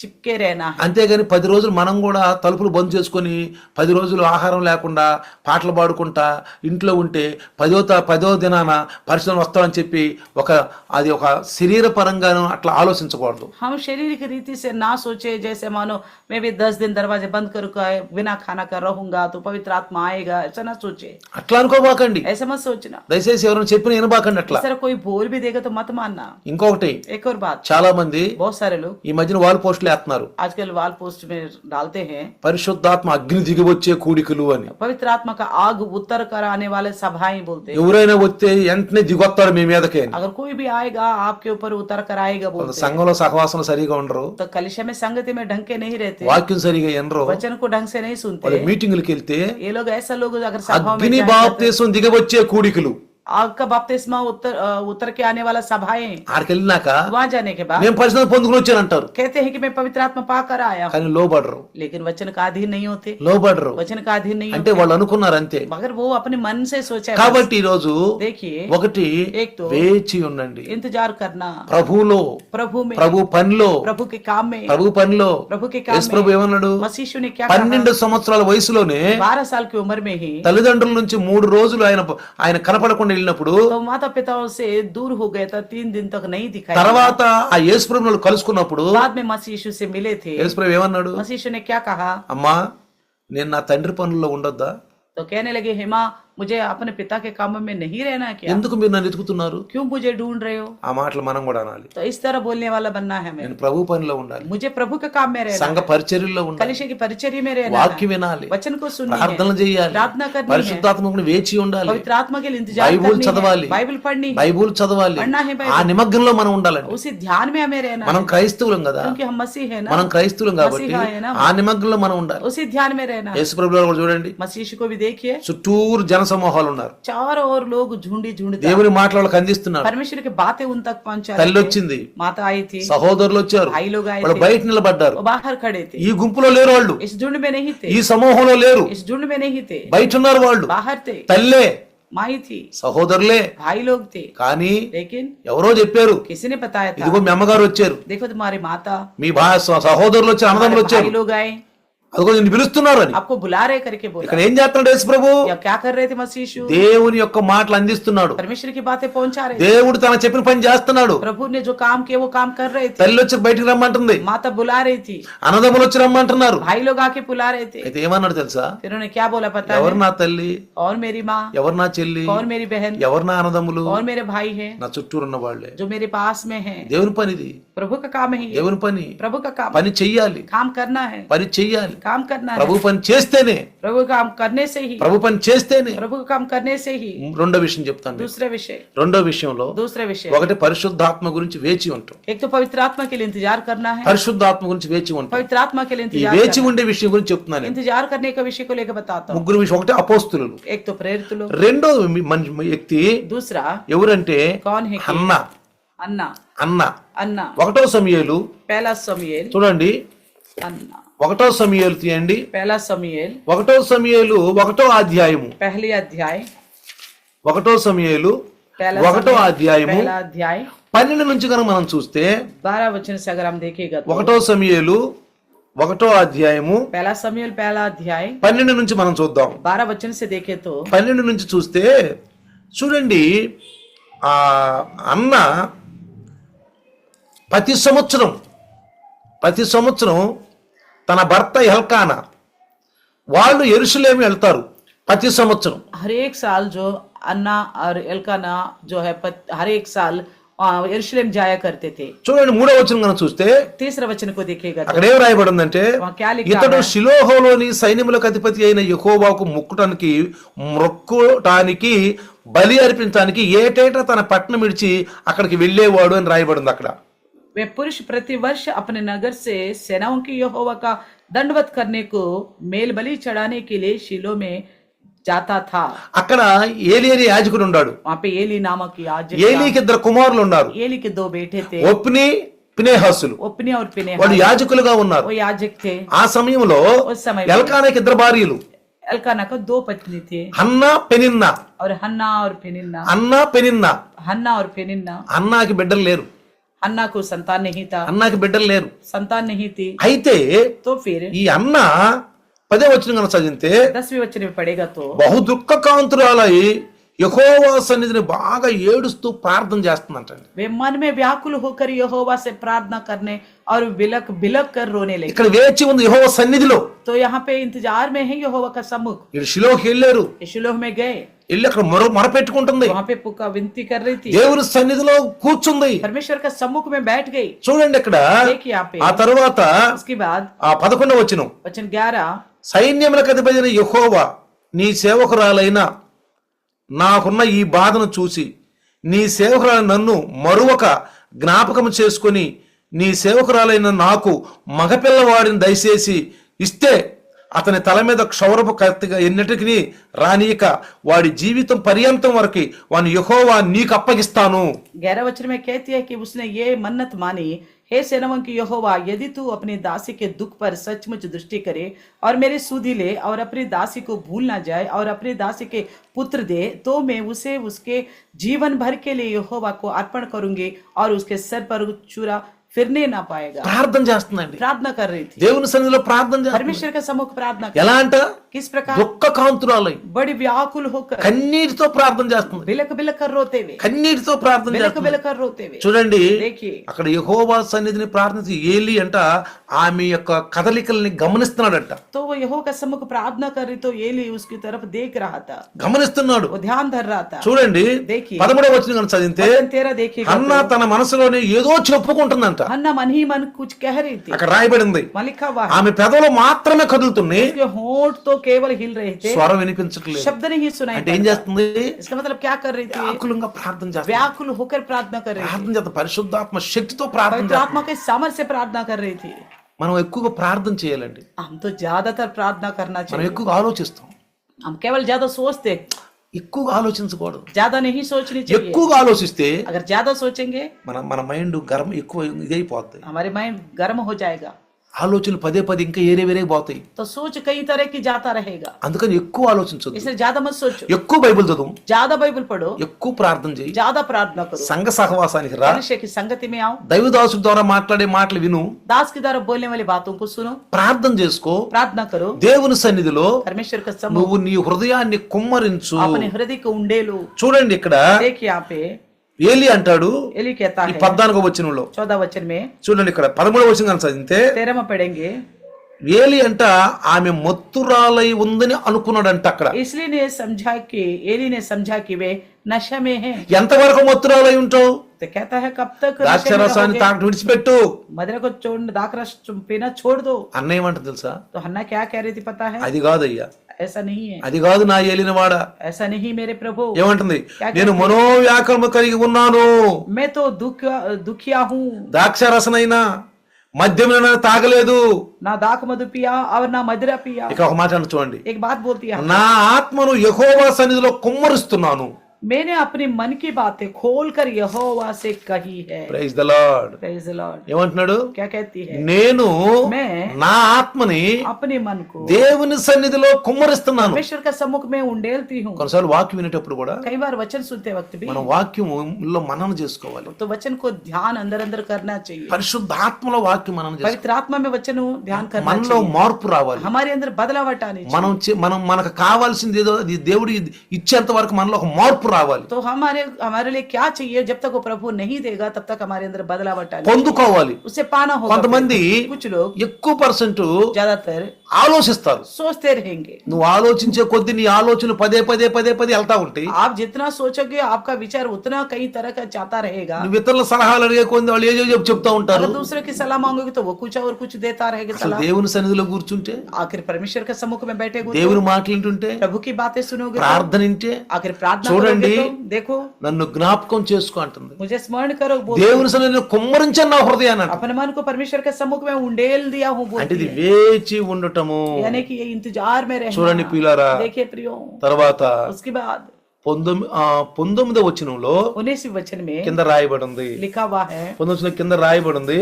చిక్కే रहना है। అంతేగాని 10 రోజులు మనం కూడా తలుపులు బంద్ చేసుకొని 10 రోజులు ఆహారం లేకుండా పాటలు పాడుకుంటా ఇంట్లో ఉంటే 10వ దినాన పరిశుద్ధం వస్తామని చెప్పి అది ఒక శరీర పరంగాను అట్లా ఆలోచించకూడదు. हम शारीरिक रीति से ना सोचे जैसे मानो मैं भी 10 दिन दरवाजे बंद कर बिना खाना कर रहूंगा तो पवित्र आत्मा आएगा, ऐसा ना सोचे, అట్లా అనుకోబాకండి. ऐसा मत सोचना। దయచేసి ఎవరైనా చెప్పిన వినబాకండి అట్లా. इस तरह कोई बोल भी देगा तो मत मानना। ఇంకొకటి, एक और बात, చాలా మంది बहुत सारे लोग ఈ మధ్యన వాల్ పోస్టులు వేస్తున్నారు, आजकल वाल पोस्ट में डालते हैं పరిశుద్ధాత్మ అగ్ని దిగి వచ్చే కూడికలు అని. पवित्र आत्मा का आग उतर कर आने वाले सभाएं बोलते हैं। ఎవరైనా వస్తే వెంటనే దిగొస్తాడు మీ మీదకి అని. अगर कोई भी आएगा आपके ऊपर उतर कर आएगा बोलते हैं। సంఘంలో సహవాసం సరిగా ఉండరు, तो कलिशा में संगति में ढंग के नहीं रहते, వాక్యం సరిగా వినరు, वचन को ढंग से नहीं सुनते। వాళ్ళ మీటింగ్లకు వెళ్తే ये लोग ऐसा लोग अगर सभाओं में అగ్ని जाएंगे तो బాప్తిస్మం దిగవచ్చే కూడికలు, आग का बपतिस्मा उतर के आने वाला सभाएं, ఆడికి వెళ్ళినాక वहां जाने के बाद నేను పరిశుద్ధం పొందుకుని వచ్చానంటారు. कहते हैं कि मैं पवित्र आत्मा पाकर आया हूं, కానీ లోబడరు, लेकिन वचन का अधीन नहीं होते, వచన का अधीन नहीं అంటే होते, వాళ్ళు అనుకున్నారు అంతే. मगर वो अपने मन से सोचा। కాబట్టి ఈ రోజు देखिए, ఒకటి एक तो వేచి ఉండండి, इंतजार करना ప్రభువులో, प्रभु में, ప్రభు పనిలో, प्रभु के काम में, ప్రభు पनिలో. प्रभु के काम యేసు ప్రభు में ఏమన్నాడు? मसीह ने क्या 12 సంవత్సరాల వయసులోనే 12 साल की उम्र में ही తల్లిదండ్రుల నుంచి 3 రోజులు ఆయన కనపడకుండా వెళ్ళినప్పుడు तो माता पिताओं से दूर हो गया था, 3 दिन तक नहीं दिखाई। తర్వాత ఆ యేసు ప్రభువును కలుసుకున్నప్పుడు बाद में मसीह यीशु से मिले थे, యేసు ప్రభు ఏమన్నాడు? मसीह यीशु ने क्या कहा? అమ్మా నేను నా తండ్రి పనుల్లో ఉండొద్దా? तो कहने लगे, हेमा मुझे अपने पिता के काम में नहीं रहना क्या? ఎందుకు మీరు నన్ను వెతుకుతున్నారు? क्यों मुझे ढूंढ रहे हो? ఆ మాటలు మనం కూడా అనాలి. तो इस तरह बोलने वाला बनना है हमें। నేను ప్రభు పనిలో ఉండాలి, मुझे प्रभु के काम में रहना సంఘ है, పరిచర్యలో ఉండాలి, कलीसिया की परिचर्या में रहना వాక్యం है, వినాలి, वचन को सुनना है, ప్రార్థనలు చేయాలి, प्रार्थना करनी है, పరిశుద్ధాత్మకు వేచి ఉండాలి, पवित्र आत्मा के लिए इंतजार బైబిల్ करनी చదవాలి, है, बाइबल पढ़नी है, బైబిల్ చదవాలి, पढ़ना है ఆ बाइबल, నిమగ్నంలో మనం ఉండాలండి. उसी ध्यान में हमें रहना మనం है, క్రైస్తవులం కదా, क्योंकि हम मसीह है ना, మనం క్రైస్తవులం కాబట్టి మసీహా అయినా ఆ నిమగ్నంలో మనం ఉండాలి. उसी ध्यान में रहना है। యేసు ప్రభువులో కూడా చూడండి, मसीह यीशु को भी देखिए, చుట్టూరు జన సమూహాలు ఉన్నారు, चारों ओर लोग झुंडी దేవుని మాటలు వాళ్ళకి అందిస్తున్నారు. परमेश्वर की बातें उन तक पहुंचा తల్లి रहे थे। వచ్చింది, माता आई थी, సహోదరులు వచ్చారు, भाई लोग आए వాళ్ళు थे, బయట నిలబడ్డారు. वो बाहर खड़े थे, ఈ గుంపులో లేరు వాళ్ళు, इस झुंड में नहीं थे, ఈ సమూహంలో లేరు, इस झुंड में नहीं थे, బయట ఉన్నారు వాళ్ళు. बाहर थे, తల్లే, माई थी, సహోదరులే. भाई लोग थे, కానీ लेकिन ఎవరో చెప్పారు, किसी ने बताया था, ఇదిగో మీ అమ్మగారు వచ్చారు, देखो तुम्हारी माता, మీ సహోదరులు వచ్చారు, అన్నదమ్ములు तुम्हारे వచ్చారు. भाई लोग आए, అదిగో నిన్ను పిలుస్తున్నారు అని. आपको बुला रहे करके बोला। ఇక్కడ ఏం చేస్తున్నాడు యేసు ప్రభు? या क्या कर रहे थे मसीह यीशु? దేవుని యొక్క మాటలు అందిస్తున్నాడు. परमेश्वर की बातें पहुंचा रहे थे। దేవుడు తన చెప్పిన పని చేస్తున్నాడు. प्रभु ने जो काम किया वो काम कर रहे थे। తల్లి వచ్చి బయటికి రమ్మంటుంది, माता बुला रही थी, అన్నదమ్ములు వచ్చి రమ్మంటున్నారు. भाई लोग आके बुला रहे थे। అయితే ఏమన్నాడు తెలుసా? फिर उन्होंने क्या बोला पता ఎవరు है? నా తల్లి, और मेरी माँ, ఎవరు నా చెల్లి, और मेरी बहन, ఎవరు నా అన్నదమ్ములు, और मेरे भाई है నా చుట్టూరు ఉన్న వాళ్ళే. जो मेरे पास में है। దేవుని పనిది, प्रभु का काम है ये। దేవుని పని. प्रभु का काम, పని చెయ్యాలి, काम करना है, పని చెయ్యాలి. काम करना है। ప్రభు పని చేస్తేనే, प्रभु का काम करने से ही, ప్రభు పని చేస్తేనే. प्रभु का काम करने से ही। రెండో విషయం చెప్తాను. दूसरे विषय, రెండో విషయంలో दूसरे विषय, ఒకటి పరిశుద్ధాత్మ గురించి వేచి ఉంటాం. एक तो पवित्र आत्मा के लिए इंतजार करना है। పరిశుద్ధాత్మ గురించి వేచి ఉంటాం. पवित्र आत्मा के लिए ఈ इंतजार వేచి करना ఉండే విషయం గురించి చెప్తున్నాను है। నేను. इंतजार करने का विषय को लेकर बताता हूँ। ముగ్గురు విషయం. ఒకటి అపోస్తులు, एक तो प्रेरित लोग, రెండో వ్యక్తి दूसरा ఎవరంటే कौन है? అన్న. अन्ना, అన్న अन्ना, ఒకటో సమూయేలు पहला समूएल, చూడండి. अन्ना, ఒకటో సమూయేలు తీయండి. पहला समूएल, ఒకటో సమూయేలు ఒకటో అధ్యాయము. पहले अध्याय, ఒకటో సమూయేలు पहला ఒకటో समूएल, అధ్యాయము पहला अध्याय 12 నుంచి కనుక మనం చూస్తే 12 वचन से अगर हम देखेगा तो ఒకటో సమూయేలు ఒకటో అధ్యాయము पहला समूएल पहला अध्याय 12 నుంచి మనం చూద్దాం. 12 वचन से देखे तो 12 నుంచి చూస్తే చూడండి, ఆ అన్న ప్రతి సంవత్సరం తన భర్త ఎల్కానా వాళ్ళు యెరూషలేము వెళ్తారు ప్రతి సంవత్సరం. हर एक साल जो अन्ना और एल्काना जो है हर एक साल यरूशलेम जाया करते थे। చూడండి 3వ వచనం కనుక చూస్తే तीसरा वचन को देखेगा तो అక్కడ ఏం రాయబడిందంటే, वहाँ क्या लिखा ఇతడు है? షిలోహోలోని సైన్యములకు అధిపతి అయిన యెహోవాకు మొక్కుటానికి బలి అర్పించడానికి ఏటేటా తన పట్టణం విడిచి అక్కడికి వెళ్ళేవాడు అని రాయబడింది అక్కడ. वे पुरुष प्रतिवर्ष अपने नगर से सेनाओं की यहोवा का दंडवत करने को मेल बलि चढ़ाने के लिए शीलो में जाता था। అక్కడ ఏలీ అనే యాజకుడు ఉన్నాడు. वहाँ पे एली नामक याजक, ఏలీకి 2 కుమారులు ఉన్నారు, एली के 2 बेटे थे, ఒప్ని ఫినెహాసులు. ओपनी और వాళ్ళు फिनेहास, యాజకులుగా ఉన్నారు. वो याजक थे। ఆ సమయంలో उस समय में ఎల్కానాకి 2 భార్యలు, एल्काना को 2 पत्नी थे, హన్నా పెనిన్నా. और हन्ना और फिनिन्ना। అన్నా పెనిన్నా. हन्ना और फिनिन्ना, అన్నాకి బిడ్డలు లేరు, हन्ना को संतान नहीं था, అన్నాకి బిడ్డలు లేరు. संतान नहीं थी। అయితే तो फिर ఈ అన్న 10వ వచనం కనుక చదివితే 10वें वचन में पढ़ेगा तो బహు దుఃఖకాంతురాలై యెహోవా సన్నిధిని బాగా ఏడుస్తూ ప్రార్థన చేస్తుందంటండి. वे मन में व्याकुल होकर यहोवा से प्रार्थना करने और बिलक बिलक कर रोने लगे। ఇక్కడ వేచి ఉంది యెహోవా సన్నిధిలో. तो यहाँ पे इंतजार में है यहोवा का सम्मुख। ఇక్కడ షిలోహుకి వెళ్ళారు, यशुलोह में गए, వెళ్ళి అక్కడ మొరపెట్టుకుంటుంది. वहाँ पे पुका विनती कर रही थी, దేవుని సన్నిధిలో కూర్చుంది. परमेश्वर का सम्मुख में बैठ गई। చూడండి ఇక్కడ. देखिए यहाँ पे ఆ తరువాత उसके बाद 11వ వచనం, वचन 11, సైన్యములకు అధిపతి అయిన యెహోవా నీ సేవకురాలైన నాకున్న ఈ బాధను చూసి నీ సేవకురాలైన నన్ను మరువక జ్ఞాపకం చేసుకొని నీ సేవకురాలైన నాకు మగపిల్లవాడిని దయచేసి ఇస్తే అతని తల మీద క్షౌరపు కత్తిగా ఎన్నటికి రానీయక వాడి జీవితం పర్యంతం వరకు వాని యెహోవా నీకు అప్పగిస్తాను. 11 वचन में कहती है कि उसने ये मन्नत मानी, हे सेनाओं की यहोवा, यदि तू अपनी दासी के दुख पर सचमुच दृष्टि करे और मेरी सुधि ले और अपनी दासी को भूल ना जाए और अपनी दासी के पुत्र दे, तो मैं उसे उसके जीवन भर के लिए यहोवा को अर्पण करूंगी और उसके सर पर चूरा फिरने ना पाएगा। ప్రార్థన చేస్తుందండి, प्रार्थना कर रही थी, దేవుని సన్నిధిలో ప్రార్థన చేస్తుంది. परमेश्वर के सम्मुख प्रार्थना कर, ఎలా అంట? किस प्रकार? దుఃఖకాంతురాలై बड़ी व्याकुल होकर కన్నీటితో ప్రార్థన చేస్తుంది. बिलक बिलक कर रोते हुए, కన్నీటితో ప్రార్థన बिलक చేస్తుంది. बिलक कर रोते हुए। చూడండి देखिए అక్కడ యెహోవా సన్నిధిని ప్రార్థించి ఏలీ అంట ఆమె యొక్క కదలికల్ని గమనిస్తున్నాడంట. तो वो यहोवा का सम्मुख प्रार्थना कर रही, तो एली उसकी तरफ देख रहा था, గమనిస్తున్నాడు. वो ध्यान धर रहा था। చూడండి देखिए 13వ వచనం కనుక చదివితే वचन 13 देखिएगा హన్నా तो తన మనసులోనే ఏదో చెప్పుకుంటుందంట. हन्ना मन ही मन कुछ कह रही थी, అక్కడ రాయబడింది. वहाँ लिखा हुआ है, ఆమె పెదవులు మాత్రమే కదులుతున్నాయి, उसके होंठ तो केवल हिल रहे थे, స్వరం వినిపించట్లేదు. शब्द नहीं सुनाई అంటే ఏం पड़ता। చేస్తుంది? इसका मतलब क्या कर रही थी? వ్యాకులంగా ప్రార్థన చేస్తుంది. व्याकुल होकर प्रार्थना कर रही थी, ప్రార్థన చేత పరిశుద్ధాత్మ శక్తితో ప్రార్థన पवित्र చేస్తుంది. आत्मा के सामर्थ्य से प्रार्थना कर रही थी। మనం ఎక్కువగా ప్రార్థన చేయాలండి. हम तो ज्यादातर प्रार्थना करना మనం चाहिए, ఎక్కువగా ఆలోచిస్తాం, हम केवल ज्यादा सोचते, ఎక్కువగా ఆలోచించకూడదు. ज्यादा नहीं सोचनी चाहिए। ఎక్కువగా ఆలోచిస్తే अगर ज्यादा सोचेंगे మన మైండ్ గర్మ ఎక్కువ ఇదైపోద్ది. हमारे माइंड गर्म हो जाएगा। ఆలోచనలు పదే పదే ఇంకా ఏరే వేరే పోతాయి. तो सोच कई तरह की जाता रहेगा, అందుకని ఎక్కువ ఆలోచించొద్దు, इसलिए ज्यादा मत सोचो, ఎక్కువ బైబిల్ చదువు, ज्यादा बाइबल पढ़ो, ఎక్కువ ప్రార్థన చేయి, ज्यादा प्रार्थना करो, సంఘ సహవాసానికి రా, मनुष्य की संगति में आओ, దైవదాసుడి ద్వారా మాట్లాడే మాటలు విను, दास के द्वारा बोलने वाली बातों को सुनो, ప్రార్థన చేసుకో, प्रार्थना करो, దేవుని సన్నిధిలో परमेश्वर का सम्मुख నువ్వు నీ హృదయాన్ని కుమ్మరించు. अपने हृदय को उंडेलो. చూడండి ఇక్కడ देखिए यहाँ पे ఏలి అంటాడు एली कहता ఈ है 14వ వచనంలో, 14 वचन में, చూడండి ఇక్కడ 13వ వచనం కనుక చదివితే 13 में पढ़ेंगे, ఏలి అంట ఆమె మత్తురాలై ఉందని అనుకున్నాడంట. అక్కడ इसलिए ने समझा कि एली ने समझा कि वे नशा में हैं. ఎంతవరకు మత్తురాలై ఉంటావు? तो कहता है कब तक नशे में ద్రాక్షరసాన్ని रहोगे? తాగటం విడిచిపెట్టు. मदिरा को छोड़ दाखरस पीना छोड़ दो. అన్న ఏమంట తెలుసా? तो हन्ना क्या कह रही थी पता है? అది కాదయ్యా, ऐसा नहीं है, అది కాదు నా ఏలిన వాడ. ऐसा नहीं मेरे प्रभु. ఏమంటుంది? నేను మనోవ్యాకులము కలిగి ఉన్నాను, मैं तो दुखिया हूँ, ద్రాక్షరసనైనా మద్యమైనా తాగలేదు. ना दाख मधु पिया और ना मदिरा पिया. ఇక్కడ ఒక మాట అన్న చూడండి, एक बात बोलती है, నా ఆత్మను యెహోవా సన్నిధిలో కుమ్మరిస్తున్నాను. मैंने अपने मन की बातें खोलकर यहोवा से कही है. Praise the Lord. Praise the Lord. ఏమంటున్నాడు? क्या कहती है? నేను मैं నా ఆత్మని अपने मन को దేవుని సన్నిధిలో కుమ్మరిస్తున్నాను. परमेश्वर का सम्मुख में उंडेलती हूँ. కొన్నిసార్లు వాక్యం వినేటప్పుడు కూడా कई बार वचन सुनते वक्त भी మనం వాక్యంలో మననం చేసుకోవాలి. तो वचन को ध्यान अंदर अंदर करना चाहिए. పరిశుద్ధాత్మలో వాక్యం మననం చేసుకోవాలి. पवित्र आत्मा में वचन ध्यान करना మనలో चाहिए. మార్పు రావాలి. हमारे अंदर बदलावट आनी चाहिए. మనం మనకు కావాల్సింది ఏదో అది దేవుడు ఇచ్చేంత వరకు మనలో ఒక మార్పు రావాలి. तो हमारे लिए क्या चाहिए? जब तक वो प्रभु नहीं देगा तब तक हमारे अंदर बदलावट आनी, పొందుకోవాలి. उसे पाना होगा. కొంతమంది कुछ लोग ఎక్కువ పర్సెంట్ ज्यादातर ఆలోచిస్తారు. सोचते रहेंगे. నువ్వు ఆలోచించే కొద్ది నీ ఆలోచనలు పదే పదే పదే పదే వెళ్తా ఉంటాయి. आप जितना सोचोगे आपका विचार उतना कई तरह का जाता रहेगा. నువ్వు ఇతరుల సలహాలు అడిగే కొద్ది వాళ్ళు ఏదో చెప్తా ఉంటారు. अगर दूसरे की सलाह मांगोगे तो वो कुछ और कुछ देता रहेगा అసలు सलाह. దేవుని సన్నిధిలో కూర్చుంటే, आखिर परमेश्वर के सम्मुख में बैठे हो దేవుని మాటలు వింటుంటే, प्रभु की बातें सुनोगे तो, ప్రార్థన వింటే, आखिर प्रार्थना చూడండి, करोगे तो देखो నన్ను జ్ఞాపకం చేసుకో అంటుంది. मुझे स्मरण करो बोल, దేవుని సన్నిధిలో కుమ్మరించని నా హృదయాన్ని అంటుంది. अपने मन को परमेश्वर के सम्मुख में उंडेल दिया हूँ అంటే बोलती ఇది है. వేచి ఉండటము. यानी कि ये इंतजार में చూడండి रहना. ప్రియులారా, देखिए प्रियो, తర్వాత उसके बाद 19వ వచనంలో 19वें वचन में కింద రాయబడి ఉంది, लिखा हुआ है, 19 కింద రాయబడి ఉంది,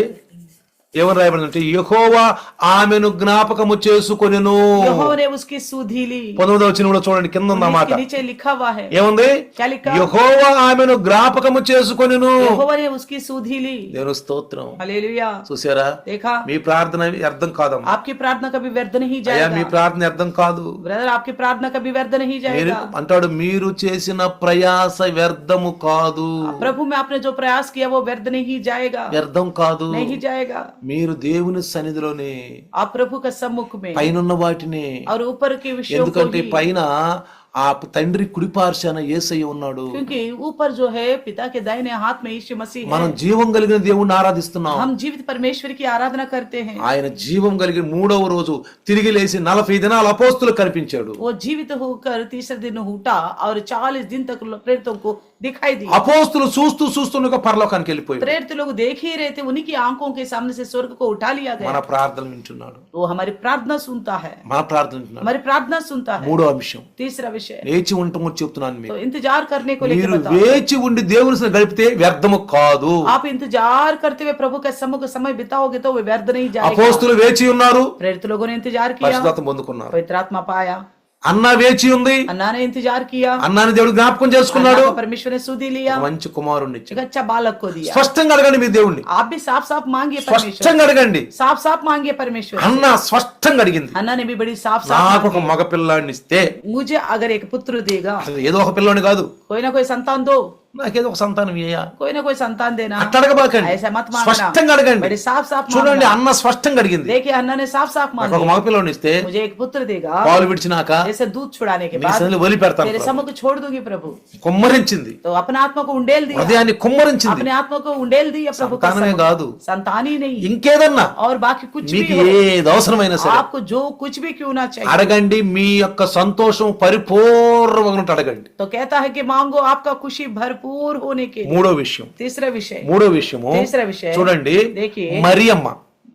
ఏమని రాయబడి అంటే యెహోవా ఆమెను జ్ఞాపకము చేసుకొనెను. यहोवा ने उसकी सुधि ली. 19వ వచనంలో చూడండి కింద ఉంది అన్నమాట. इसके नीचे लिखा हुआ है, ఏముంది? क्या लिखा? యెహోవా ఆమెను జ్ఞాపకము చేసుకొనెను. यहोवा ने उसकी सुधि ली. దేవుని స్తోత్రం. हालेलुया. చూసారా? देखा, మీ ప్రార్థన అర్థం కాదమ్మా. आपकी प्रार्थना कभी व्यर्थ नहीं అయ్యా మీ जाएगा. ప్రార్థన అర్థం కాదు. ब्रदर, आपकी प्रार्थना कभी व्यर्थ नहीं మీరు जाएगा. అంటాడు మీరు చేసిన ప్రయాస వ్యర్థము కాదు. प्रभु में आपने जो प्रयास किया वो व्यर्थ नहीं जाएगा, వ్యర్థం కాదు. नहीं जाएगा. మీరు దేవుని సన్నిధిలోనే आप प्रभु का सम्मुख में పైనున్న వాటిని, और ऊपर के विषयों को ఎందుకంటే ही, పైన ఆ తండ్రి కుడిపార్శాన యేసయ్య ఉన్నాడు. क्योंकि ऊपर जो है पिता के दाहिने हाथ में यीशु मसीह है. మనం జీవం కలిగిన దేవుణ్ణి ఆరాధిస్తున్నాం. हम जीवित परमेश्वर की आराधना करते हैं. ఆయన జీవం కలిగిన 3వ రోజు తిరిగి లేచి 40 దినాలు అపోస్తులకు కనిపించాడు. वो जीवित होकर तीसरे दिन उठा और 40 दिन तक प्रेरितों को दिखाई दिया. అపోస్తులు చూస్తూ చూస్తుండగా పరలోకానికి వెళ్ళిపోయారు. प्रेरित लोग देख ही रहे थे, उन्हीं की आंखों के सामने से स्वर्ग को उठा लिया మన गया. ప్రార్థన వింటున్నాడు. वो हमारी प्रार्थना सुनता है, మన ప్రార్థన వింటున్నాడు. हमारी प्रार्थना सुनता है. 3వ అంశం तीसरा विषय, లేచి ఉండటం చెప్తున్నాను तो మీకు. इंतजार करने को लेकर మీరు बताओ. వేచి ఉండి దేవుని సన్నిధిలో గడిపితే వ్యర్థము కాదు. आप इंतजार करते हुए प्रभु के सम्मुख समय बिताओगे तो वो व्यर्थ नहीं जाएगा. అపోస్తులు వేచి ఉన్నారు, प्रेरित लोगों ने इंतजार किया, పరిశుద్ధాత్మ పొందుకున్నారు. पवित्र आत्मा पाया. అన్న వేచి ఉంది, अन्ना ने इंतजार किया, అన్నాని దేవుడు జ్ఞాపకం अन्ना చేసుకున్నాడు. को परमेश्वर ने सुधि लिया, ఒక మంచి కుమారుణ్ణి एक ఇచ్చాడు. अच्छा बालक को दिया. స్పష్టంగా అడగండి మీ దేవుణ్ణి, आप भी साफ साफ मांगिए परमेश्वर, స్పష్టంగా అడగండి. साफ साफ मांगिए परमेश्वर. అన్న స్పష్టంగా అడిగింది, अन्ना ने भी बड़ी साफ साफ నాకు ఒక मांगी, మగ పిల్లాడిని ఇస్తే, मुझे अगर एक पुत्र देगा, అసలు ఏదో ఒక పిల్లోని కాదు, कोई ना कोई संतान दो, నాకేదో ఒక సంతానం ఇయ్యా, कोई ना कोई संतान देना. అట్లా అడగబాకండి. ऐसा मत मांगना, స్పష్టంగా అడగండి. बड़ी साफ साफ చూడండి मांगना. అన్న స్పష్టంగా అడిగింది, देखिए अन्ना ने साफ साफ నాకు ఒక मांगी, మగ పిల్లోని ఇస్తే मुझे एक पुत्र देगा, పాలు విడిచినాక जैसे दूध छुड़ाने के నీ बाद సన్నిధిలో వదిలిపెడతాను. तेरे सम्मुख छोड़ दूंगी प्रभु. కుమ్మరించింది, तो अपने आत्मा को उंडेल दिया, హృదయాన్ని కుమ్మరించింది. अपने आत्मा को उंडेल दिया प्रभु के సంతానమే सम्मुख. కాదు, संतान ही नहीं ఇంకేదన్నా और बाकी कुछ भी మీకు हो, ఏది అవసరమైనా సరే आपको जो कुछ भी क्यों ना चाहिए, అడగండి. మీ యొక్క సంతోషం పరిపూర్ణంగా అడగండి. तो कहता है कि मांगो आपका खुशी भरपूर होने के लिए. 3వ విషయం, तीसरा विषय, 3వ విషయము तीसरा विषय, చూడండి, देखिए మరియమ్మ,